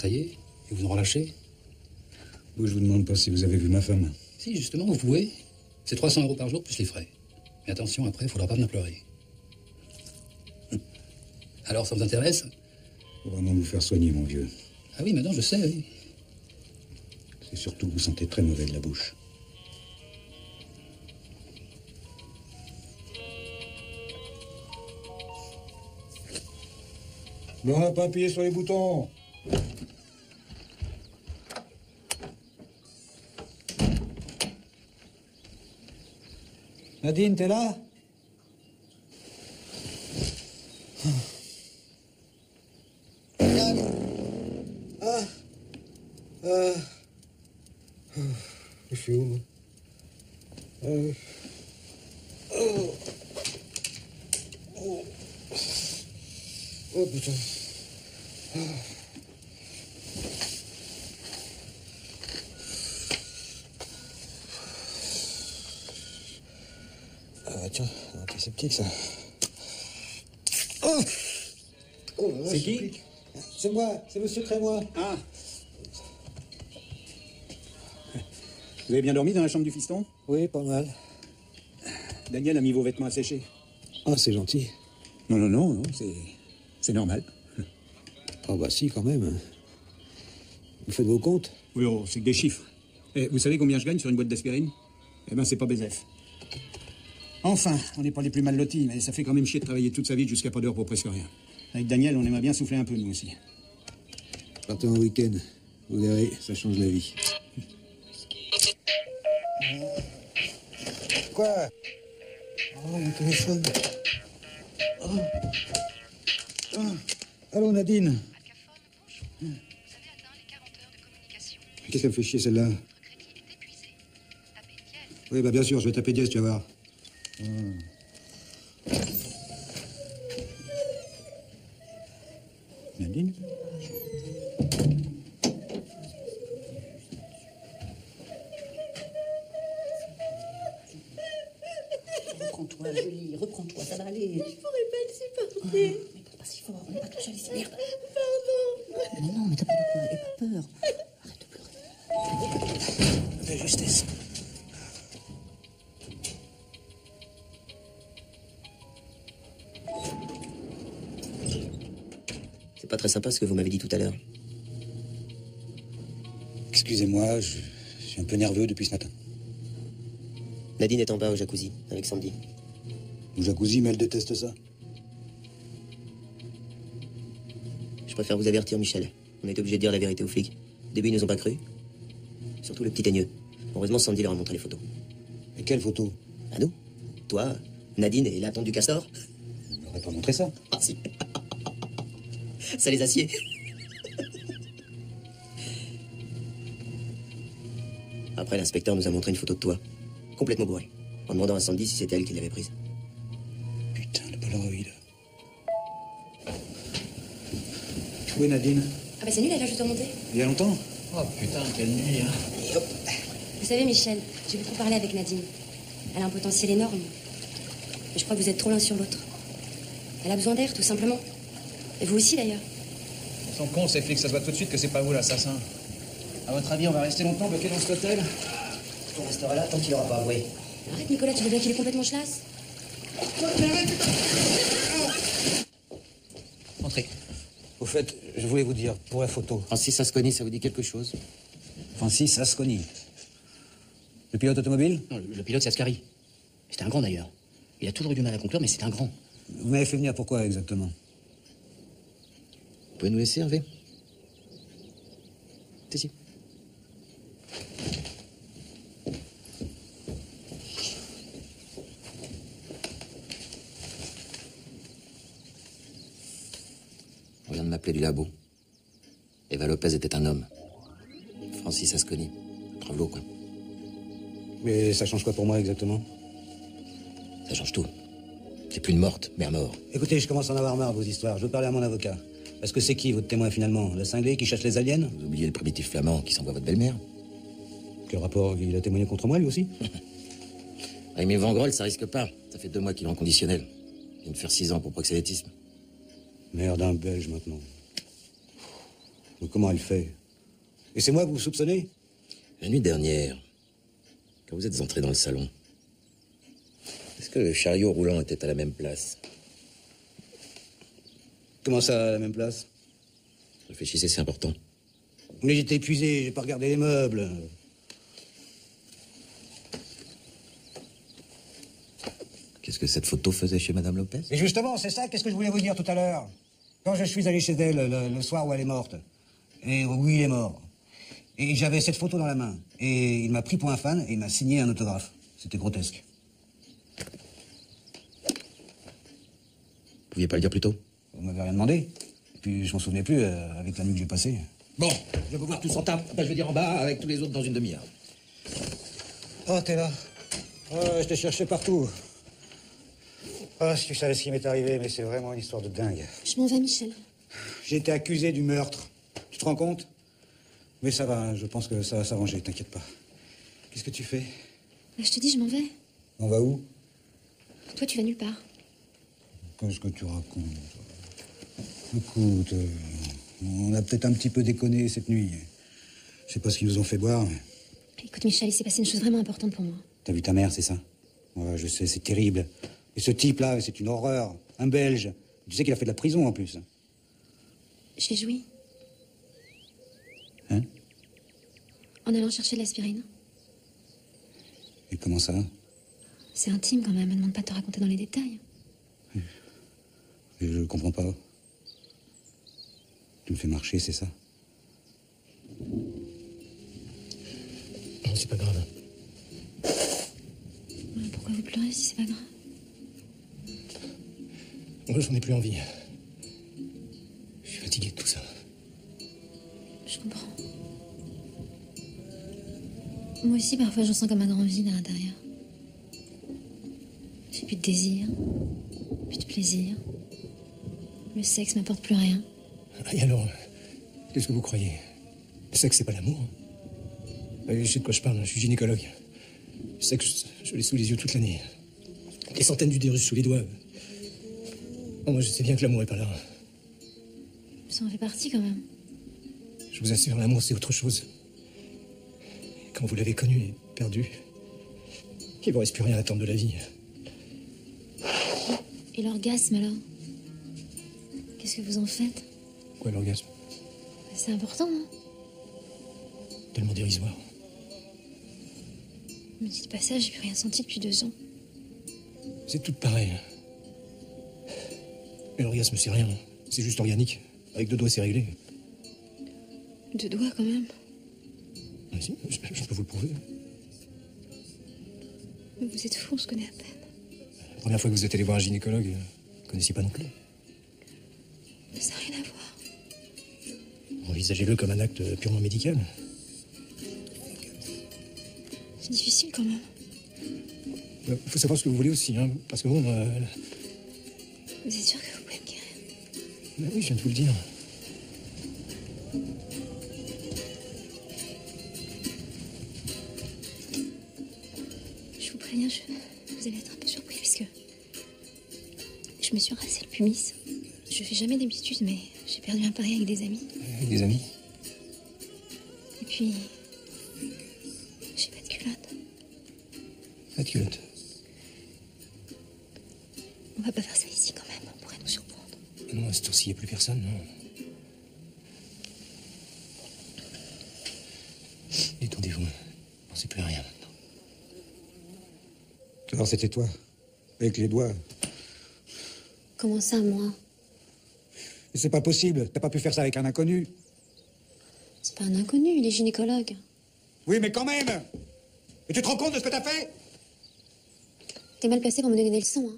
Ça y est, ils vous ont relâché? Moi, je vous demande pas si vous avez vu ma femme. Si, justement, vous pouvez. C'est 300 € par jour plus les frais. Mais attention, après, il faudra pas venir pleurer. Alors, ça vous intéresse? Faut vraiment vous faire soigner, mon vieux. Ah oui, maintenant, je sais, oui. C'est surtout que vous sentez très mauvais de la bouche. Mais on n'a pas appuyé sur les boutons. Nadine, t'es là? Je suis où, moi? Oh putain. Ah tiens, un antiseptique ça. Oh, oh là là, c'est qui? C'est moi, c'est monsieur Crémois. Ah. Vous avez bien dormi dans la chambre du fiston? Oui, pas mal. Daniel a mis vos vêtements à sécher. Ah, c'est gentil. Non, c'est normal. Ah bah si, quand même. Vous faites vos comptes? Oui, oh, c'est que des chiffres. Et vous savez combien je gagne sur une boîte d'aspirine? Eh ben, c'est pas BZF. Enfin, on n'est pas les plus mal lotis, mais ça fait quand même chier de travailler toute sa vie jusqu'à pas d'heure pour presque rien. Avec Daniel, on aimerait bien souffler un peu, nous aussi. Partez en week-end. Vous verrez, ça change la vie. Quoi? Oh, mon téléphone. Oh. Oh. Allô, Nadine. Qu'est-ce qu'elle me fait chier, celle-là? Oui, bah bien sûr, je vais taper dièse, tu vas voir. Nadine? Reprends-toi, Julie, reprends-toi, ça va aller. Je pourrais pas le supporter. Mais pas si fort, on n'est pas tout seul ici, merde. Pardon. Non, mais t'as pas de quoi, n'aie pas peur. Arrête de pleurer. De justesse. C'est pas très sympa ce que vous m'avez dit tout à l'heure. Excusez-moi, je suis un peu nerveux depuis ce matin. Nadine est en bas au jacuzzi, avec Sandy. Au jacuzzi, mais elle déteste ça. Je préfère vous avertir, Michel. On a été obligé de dire la vérité aux flics. Au début, ils nous ont pas cru. Surtout le petit teigneux. Heureusement, Sandy leur a montré les photos. Et quelles photos? À nous. Toi, Nadine et la tante du castor. On n'aurait pas montré ça. Ah si. Ça les assied. Après, l'inspecteur nous a montré une photo de toi. Complètement bourré. En demandant à Sandy si c'était elle qui l'avait prise. Putain, le Polaroid. Où est Nadine? Ah bah c'est nul, elle a juste remonté. Il y a longtemps? Oh putain, quelle nuit, hein. Vous savez, Michel, j'ai beaucoup parlé avec Nadine. Elle a un potentiel énorme. Mais je crois que vous êtes trop l'un sur l'autre. Elle a besoin d'air, tout simplement. Et vous aussi, d'ailleurs. Ils sont cons, ces flics, ça se voit tout de suite que c'est pas vous l'assassin. À votre avis, on va rester longtemps bloqué dans cet hôtel? On restera là tant qu'il n'aura pas avoué. Arrête, Nicolas, tu veux bien qu'il est complètement chlasse? Entrez. Au fait, je voulais vous dire, pour la photo. Francis Asconi, ça vous dit quelque chose? Francis Asconi. Le pilote automobile? Non, le pilote, c'est Ascari. C'était un grand, d'ailleurs. Il a toujours eu du mal à conclure, mais c'est un grand. Vous m'avez fait venir pourquoi, exactement? Vous pouvez nous laisser, Hervé? C'est ici. On vient de m'appeler du labo. Eva Lopez était un homme. Francis Asconi. Bravo, quoi. Mais ça change quoi pour moi, exactement? Ça change tout. C'est plus une morte, mais un mort. Écoutez, je commence à en avoir marre de vos histoires. Je veux parler à mon avocat. Parce que c'est qui, votre témoin, finalement? La cinglée qui chasse les aliens? Vous oubliez le primitif flamand qui s'envoie votre belle-mère? Quel rapport? Il a témoigné contre moi, lui aussi? Avec mes Vangrolles, ça risque pas. Ça fait 2 mois qu'il est en conditionnel. Il vient de faire 6 ans pour proxénétisme. Merde, un Belge, maintenant. Mais comment elle fait? Et c'est moi que vous soupçonnez? La nuit dernière, quand vous êtes entré dans le salon, est-ce que le chariot roulant était à la même place? Comment ça, à la même place? Réfléchissez, c'est important. Mais j'étais épuisé, j'ai pas regardé les meubles. Qu'est-ce que cette photo faisait chez Madame Lopez? Et justement, c'est ça, qu'est-ce que je voulais vous dire tout à l'heure. Quand je suis allé chez elle le soir où elle est morte, et oui, il est mort, et j'avais cette photo dans la main, et il m'a pris pour un fan, et il m'a signé un autographe. C'était grotesque. Vous pouviez pas le dire plus tôt? Vous m'avez rien demandé. Et puis, je m'en souvenais plus avec la nuit que j'ai passée. Bon, je vais vous voir tous en table, je veux dire en bas, avec tous les autres dans une demi-heure. Oh, t'es là. Oh, je t'ai cherché partout. Oh, si tu savais ce qui m'est arrivé, mais c'est vraiment une histoire de dingue. Je m'en vais, Michel. J'ai été accusé du meurtre. Tu te rends compte? Mais ça va, je pense que ça va s'arranger, t'inquiète pas. Qu'est-ce que tu fais? Je te dis, je m'en vais. On va où? Toi, tu vas nulle part. Qu'est-ce que tu racontes? Écoute, on a peut-être un petit peu déconné cette nuit. Je sais pas ce qu'ils nous ont fait boire, mais... Écoute, Michel, il s'est passé une chose vraiment importante pour moi. T'as vu ta mère, c'est ça? Ouais, je sais, c'est terrible. Et ce type-là, c'est une horreur. Un Belge. Tu sais qu'il a fait de la prison, en plus. J'ai joui. Hein? En allant chercher de l'aspirine. Et comment ça? C'est intime, quand même. Me demande pas de te raconter dans les détails. Et je comprends pas. Tu me fais marcher, c'est ça? Non, c'est pas grave. Pourquoi vous pleurez si c'est pas grave? Moi, j'en ai plus envie. Je suis fatigué de tout ça. Je comprends. Moi aussi, parfois, je sens comme un grand vide à l'intérieur. J'ai plus de désir, plus de plaisir. Le sexe m'apporte plus rien. Et alors, qu'est-ce que vous croyez? Le sexe, c'est pas l'amour? Je sais de quoi je parle, je suis gynécologue. Le sexe, je l'ai sous les yeux toute l'année. Des centaines d'utérus sous les doigts. Oh, moi, je sais bien que l'amour est pas là. Ça en fait partie, quand même. Je vous assure, l'amour, c'est autre chose. Quand vous l'avez connu et perdu, il vous reste plus rien à attendre de la vie. Et l'orgasme, alors? Qu'est-ce que vous en faites? Quoi, l'orgasme? C'est important, hein? Tellement dérisoire. Me dites pas ça, j'ai plus rien senti depuis 2 ans. C'est tout pareil. Mais l'orgasme, c'est rien. C'est juste organique. Avec 2 doigts, c'est réglé. 2 doigts, quand même. Si, je peux vous le prouver. Mais vous êtes fou, on se connaît à peine. La première fois que vous êtes allé voir un gynécologue, vous ne connaissiez pas non plus. Mais ça n'a rien à voir. Envisagez-le comme un acte purement médical. C'est difficile, quand même. Il faut savoir ce que vous voulez aussi, hein, parce que bon... Vous êtes sûr que vous pouvez me guérir? Ben oui, je viens de vous le dire. Je vous préviens, vous allez être un peu surpris, puisque je me suis rasé le pumice. Je fais jamais d'habitude, mais j'ai perdu un pari avec des amis. Avec des amis? Et puis, j'ai pas de culotte. Pas de culotte? On va pas faire ça ici, quand même. On pourrait nous surprendre. Non, à ce tour-ci, il n'y a plus personne, non. Détendez-vous. Pensez plus à rien, maintenant. Alors, c'était toi. Avec les doigts. Comment ça, moi? Mais c'est pas possible. T'as pas pu faire ça avec un inconnu. C'est pas un inconnu, il est gynécologue. Oui, mais quand même. Et tu te rends compte de ce que t'as fait? T'es mal placé pour me donner des leçons, hein.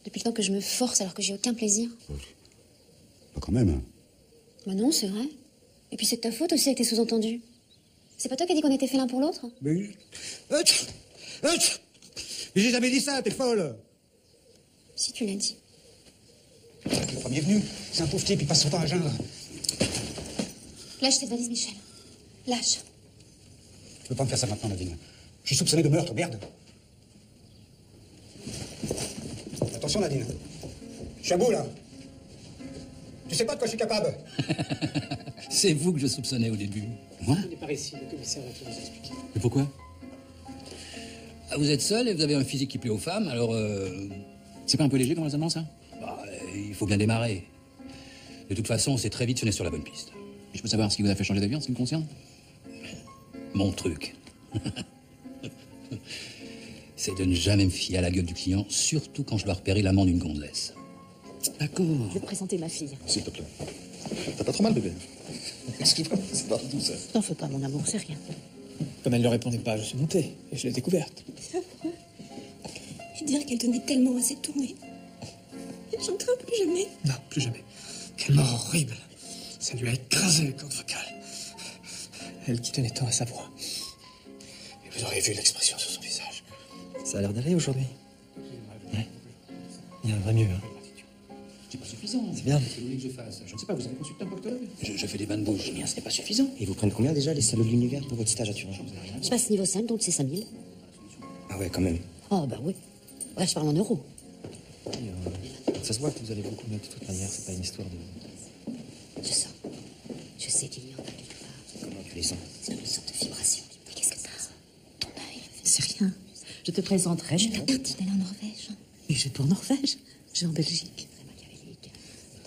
Depuis le temps que je me force alors que j'ai aucun plaisir. Pas quand même. Bah non, c'est vrai. Et puis c'est de ta faute aussi avec tes sous-entendus. C'est pas toi qui as dit qu'on était fait l'un pour l'autre? Mais... Mais j'ai jamais dit ça, t'es folle. Si, tu l'as dit. Le premier venu, c'est un pauvre type, il passe son temps à geindre. Lâche cette valise, Michel. Lâche. Tu peux pas me faire ça maintenant, Nadine. Je suis soupçonné de meurtre, merde. Attention, Nadine. Je suis à bout, là. Tu sais pas de quoi je suis capable. C'est vous que je soupçonnais au début. Moi? Il n'est pas ici, le commissaire va tout nous expliquer. Mais pourquoi? Ah, vous êtes seul et vous avez un physique qui plaît aux femmes, alors... C'est pas un peu léger comme raisonnement, ça? Bah, il faut bien démarrer. De toute façon, on s'est très vite sonné sur la bonne piste. Et je peux savoir ce qui vous a fait changer d'avis en ce qui me concerne? Mon truc. C'est de ne jamais me fier à la gueule du client, surtout quand je dois repérer l'amant d'une gonzesse. D'accord. Je vais te présenter ma fille. S'il te plaît. T'as pas trop mal, bébé? Excuse-moi, c'est pas tout ça. T'en fais pas, mon amour, c'est rien. Comme elle ne répondait pas, je suis monté et je l'ai découverte. Et dire qu'elle tenait tellement à cette tournée. J'en crains plus jamais. Non, plus jamais. Quelle mort horrible. Ça lui a écrasé le corps vocal. Elle qui tenait tant à sa voix. Et vous auriez vu l'expression sur son visage. Ça a l'air d'aller aujourd'hui. Ouais. Il y a un vrai mieux. Hein. C'est pas suffisant. C'est bien. Qu'est-ce que vous voulez que je fasse? Je ne sais pas, vous avez consulté un proctologue? Je fais des bains de bouche. Bien, ce n'est pas suffisant. Ils vous prennent combien déjà, les salauds de l'univers, pour votre stage à Turin? Je passe niveau 5, donc c'est 5000. Ah ouais, quand même. Oh, bah oui. Ouais, je parle en euros. Ça se voit que vous allez beaucoup mieux de toute manière, c'est pas une histoire de... Je sens. Je sais qu'il y en a quelque part. Comment tu les sens? C'est une sorte de vibration. Mais qu'est-ce que t'as? Ton œil. C'est rien. Je te présenterai. Je m'interdis d'aller en Norvège. Mais j'ai pas en Norvège. J'ai en Belgique.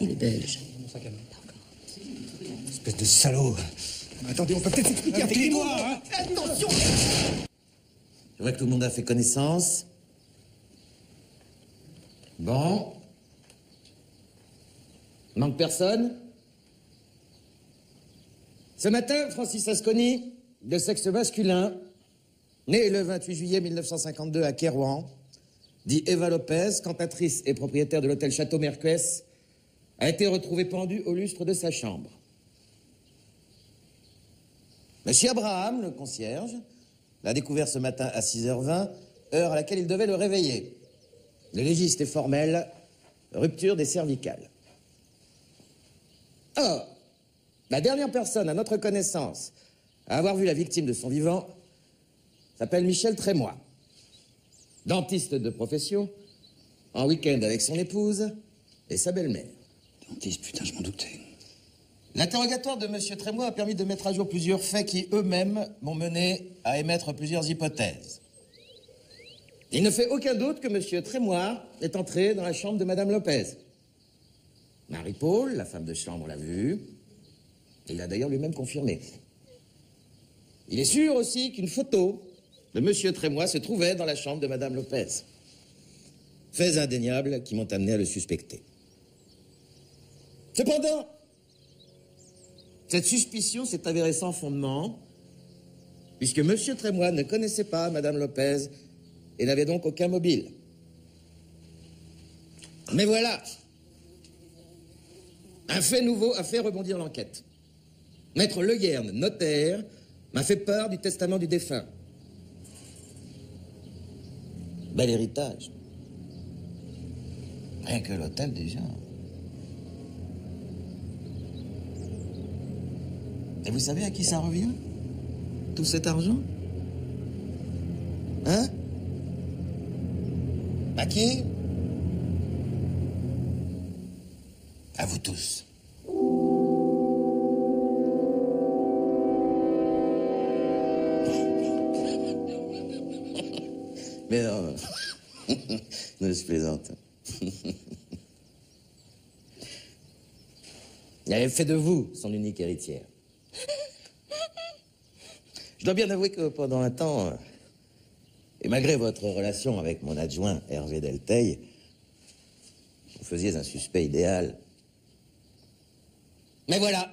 Il est belge. Espèce de salaud. Attendez, on peut peut-être s'expliquer avec les mots. Hein. Attention. Je vois que tout le monde a fait connaissance. Bon. Manque personne? Ce matin, Francis Asconi, de sexe masculin, né le 28 juillet 1952 à Kairouan, dit Eva Lopez, cantatrice et propriétaire de l'hôtel Château Merquès, a été retrouvé pendu au lustre de sa chambre. Monsieur Abraham, le concierge, l'a découvert ce matin à 6h20, heure à laquelle il devait le réveiller. Le légiste est formel, rupture des cervicales. Or, la dernière personne à notre connaissance à avoir vu la victime de son vivant s'appelle Michel Trémois. Dentiste de profession, en week-end avec son épouse et sa belle-mère. Dentiste, putain, je m'en doutais. L'interrogatoire de M. Trémois a permis de mettre à jour plusieurs faits qui, eux-mêmes, m'ont mené à émettre plusieurs hypothèses. Il ne fait aucun doute que M. Trémois est entré dans la chambre de Mme Lopez. Marie-Paul, la femme de chambre, l'a vu. Il l'a d'ailleurs lui-même confirmé. Il est sûr aussi qu'une photo de M. Trémois se trouvait dans la chambre de Mme Lopez. Faits indéniables qui m'ont amené à le suspecter. Cependant, cette suspicion s'est avérée sans fondement, puisque M. Trémois ne connaissait pas Mme Lopez et n'avait donc aucun mobile. Mais voilà, un fait nouveau a fait rebondir l'enquête. Maître Le Guerne, notaire, m'a fait part du testament du défunt. Bel héritage. Rien que l'hôtel, déjà. Et vous savez à qui ça revient? Tout cet argent? Hein? À qui? À vous tous. Mais non, non, je plaisante. Il avait fait de vous son unique héritière. Je dois bien avouer que pendant un temps, et malgré votre relation avec mon adjoint Hervé Delteil, vous faisiez un suspect idéal. Mais voilà.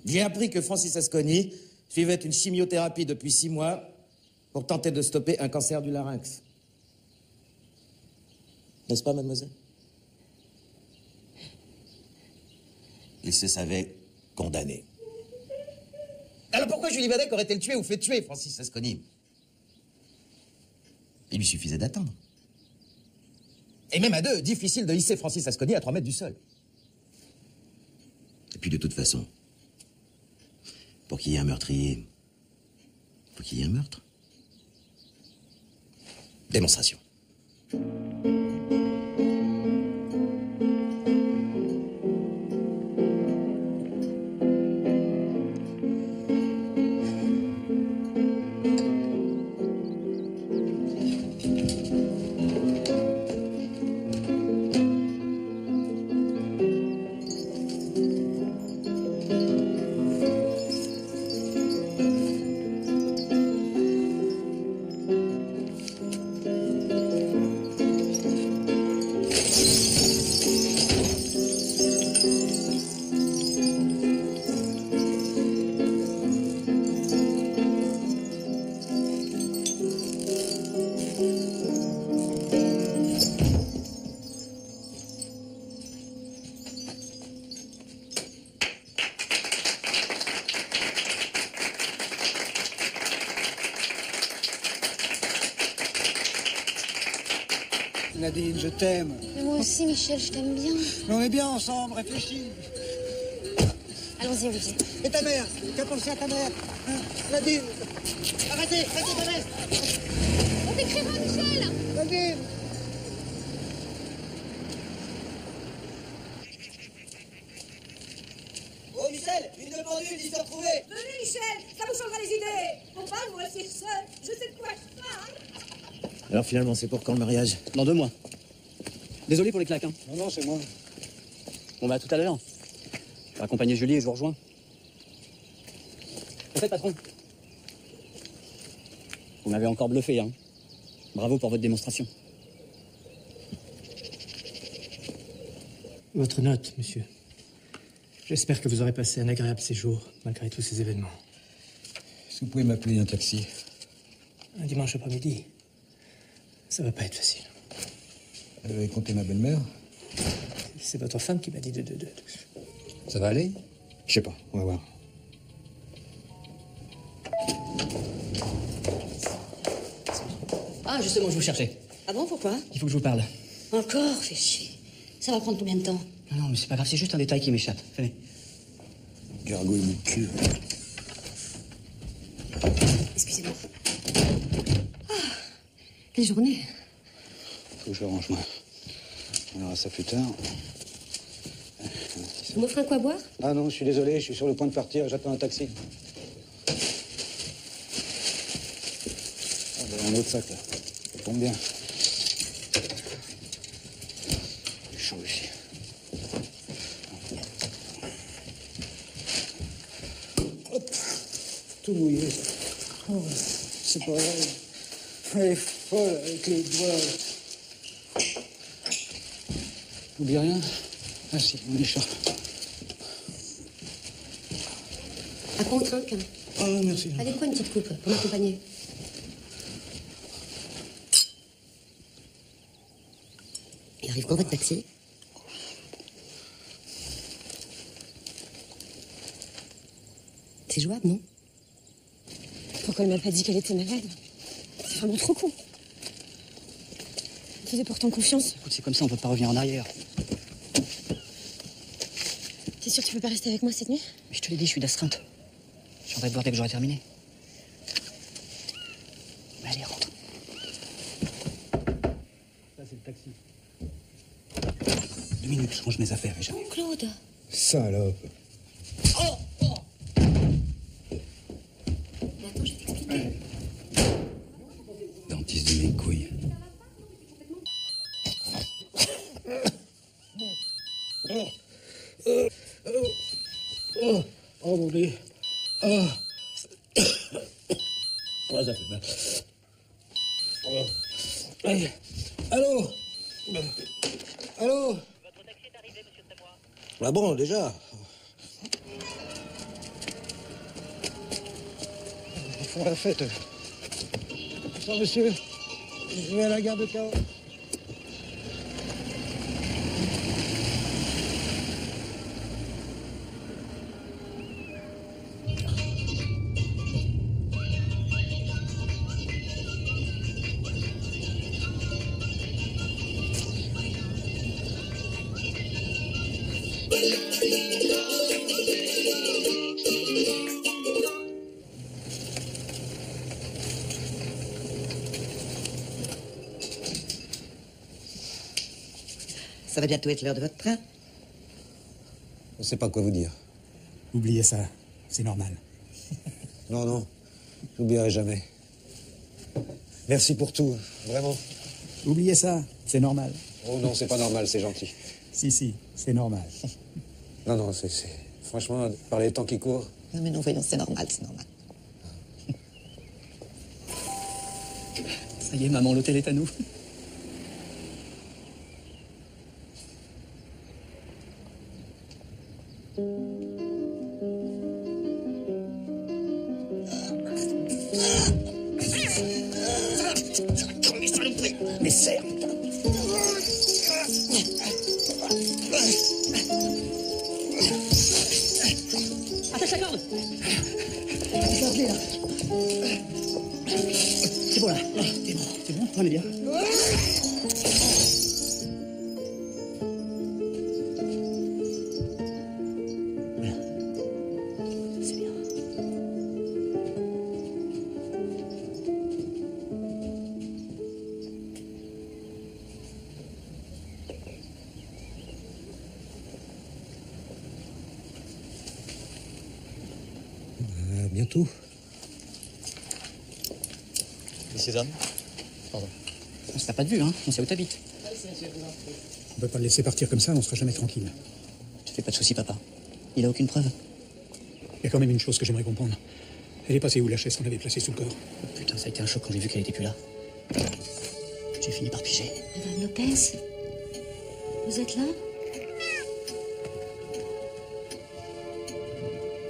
J'ai appris que Francis Asconi suivait une chimiothérapie depuis 6 mois pour tenter de stopper un cancer du larynx. N'est-ce pas, mademoiselle? Il se savait condamné. Alors pourquoi Julie Vadec aurait-elle tué ou fait tuer Francis Asconi? Il lui suffisait d'attendre. Et même à deux, difficile de hisser Francis Asconi à 3 mètres du sol. Et puis de toute façon, pour qu'il y ait un meurtrier, faut qu'il y ait un meurtre. Démonstration. Nadine, je t'aime. Mais moi aussi, Michel, je t'aime bien. Mais on est bien ensemble, réfléchis. Allons-y, Olivier. Et ta mère? Qu'a pensé à ta mère? Hein? Nadine! Arrêtez, ta mère! On t'écrira, Michel! Nadine! Oh, Michel, une de pendule, il s'est retrouvé. Venez, Michel, ça vous changera les idées. Faut pas vous rester seul. Je sais de quoi je parle. Alors finalement, c'est pour quand le mariage? Dans 2 mois. Désolé pour les claques, hein. Non, c'est moi. Bon, bah, à tout à l'heure. Je vais accompagner Julie et je vous rejoins. En fait, patron, vous m'avez encore bluffé, hein. Bravo pour votre démonstration. Votre note, monsieur. J'espère que vous aurez passé un agréable séjour, malgré tous ces événements. Est-ce que vous pouvez m'appeler un taxi? Un dimanche après-midi, ça va pas être facile. Elle avait compté ma belle-mère? C'est votre femme qui m'a dit de... Ça va aller? Je sais pas, on va voir. Ah, justement, je vous cherchais. Ah bon, pourquoi? Il faut que je vous parle. Encore, fais chier. Ça va prendre combien de temps? Non, mais c'est pas grave, c'est juste un détail qui m'échappe. Venez. Gargouille mon cul. Excusez-moi. Ah, quelle journée. Faut que je range, moi. On verra ça plus tard. Vous m'offrez un quoi boire? Ah non, je suis désolé, je suis sur le point de partir, j'attends un taxi. Ah, ben, un autre sac, là. Ça tombe bien. C'est chaud ici. Hop, tout mouillé. Oh, c'est pas vrai. Elle est folle avec les doigts. N'oublie rien? Ah si, mon écharpe. À quoi on trinque? Ah, merci. Allez, quoi une petite coupe pour m'accompagner? Il arrive quand votre taxi? C'est jouable, non? Pourquoi elle m'a pas dit qu'elle était malade? C'est vraiment trop con. Elle faisait pourtant confiance. Écoute, c'est comme ça, on peut pas revenir en arrière. T'es sûr que tu peux pas rester avec moi cette nuit? Mais je te l'ai dit, je suis d'astreinte. Je viendrai te voir dès que j'aurai terminé. Mais allez, rentre. Ça, c'est le taxi. 2 minutes, je range mes affaires et j'arrive. Claude! Salope. Dentiste de mes couilles. Oh mon Dieu. Oh. Oh, ça fait mal. Oh. Allez. Allô? Allô? Votre taxi est arrivé, monsieur Samois. Ah bon, déjà? Ils font la fête. Bonsoir, monsieur. Je vais à la gare de Cahors. Ça va bientôt être l'heure de votre train. Je ne sais pas quoi vous dire. Oubliez ça, c'est normal. Non, non, j'oublierai jamais. Merci pour tout, vraiment. Oubliez ça, c'est normal. Oh non, c'est pas normal, c'est gentil. Si, c'est normal. Non, non, c'est... Franchement, par les temps qui courent... Non, mais non, voyons, c'est normal, c'est normal. Ça y est, maman, l'hôtel est à nous. Mais serre. Attache la corde. C'est bon là. C'est bon, on est bien. bientôt. Et ces hommes? Pardon. On se tape pas de vue, hein. On sait où t'habites. On peut pas le laisser partir comme ça, on sera jamais tranquille. Tu fais pas de soucis, papa. Il a aucune preuve. Il y a quand même une chose que j'aimerais comprendre. Elle est passée où la chaise qu'on avait placée sous le corps? Putain, ça a été un choc quand j'ai vu qu'elle était plus là. J'ai fini par piger. Madame Lopez, vous êtes là?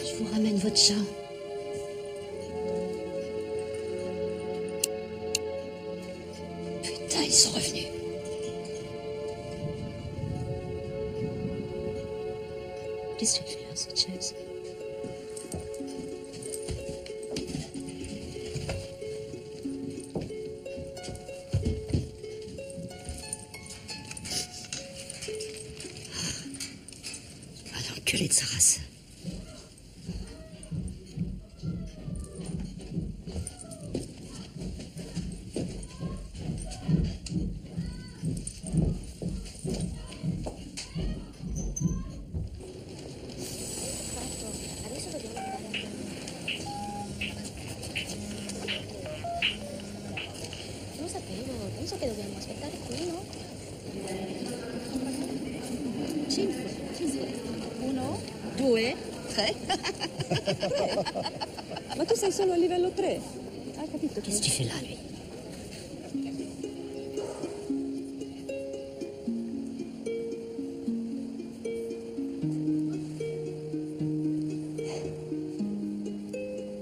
Je vous ramène votre chat. Putain, ils sont revenus. Qu'est-ce que tu fais là, cette chaise? Ah, l'enculé de sa race. Penso che dobbiamo aspettare qui, no? 5. 1, 2, 3. Ma tu sei solo a livello 3. Hai capito? Qu'est-ce que tu fais là, lui?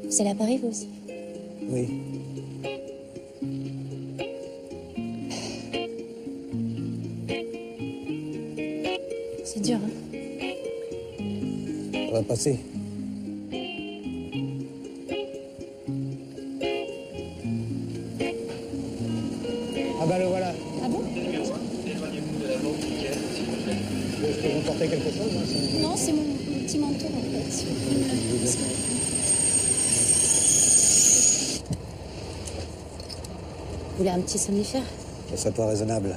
Vous allez à Paris, vous aussi? Oui. C'est dur, hein? Ça va passer. Ah bah le voilà. Ah bon? Je peux vous porter quelque chose, hein, Non, c'est mon petit manteau, en fait. Vous voulez un petit somnifère? Ça serait pas raisonnable.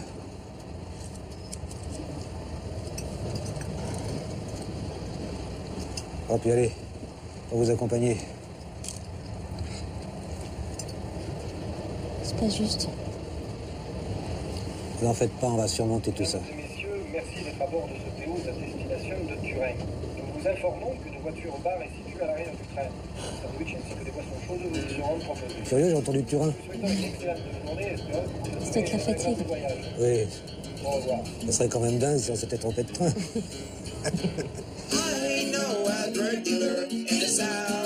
Oh, puis allez, on va vous accompagner. C'est pas juste. Vous en faites pas, on va surmonter tout ça. Messieurs, merci d'être à bord de ce Théos à destination de Turin. Nous vous informons qu'une voiture-bar est située à l'arrière du train. Sandwich ainsi que des boissons chaudes vous seront proposées. Curieux, j'ai entendu Turin. Souhaitons une excellente journée, espérons que vous C'est peut-être la fatigue. Oui. Au revoir. Ça serait quand même dingue si on s'était trompé de train. I know a regular in the South.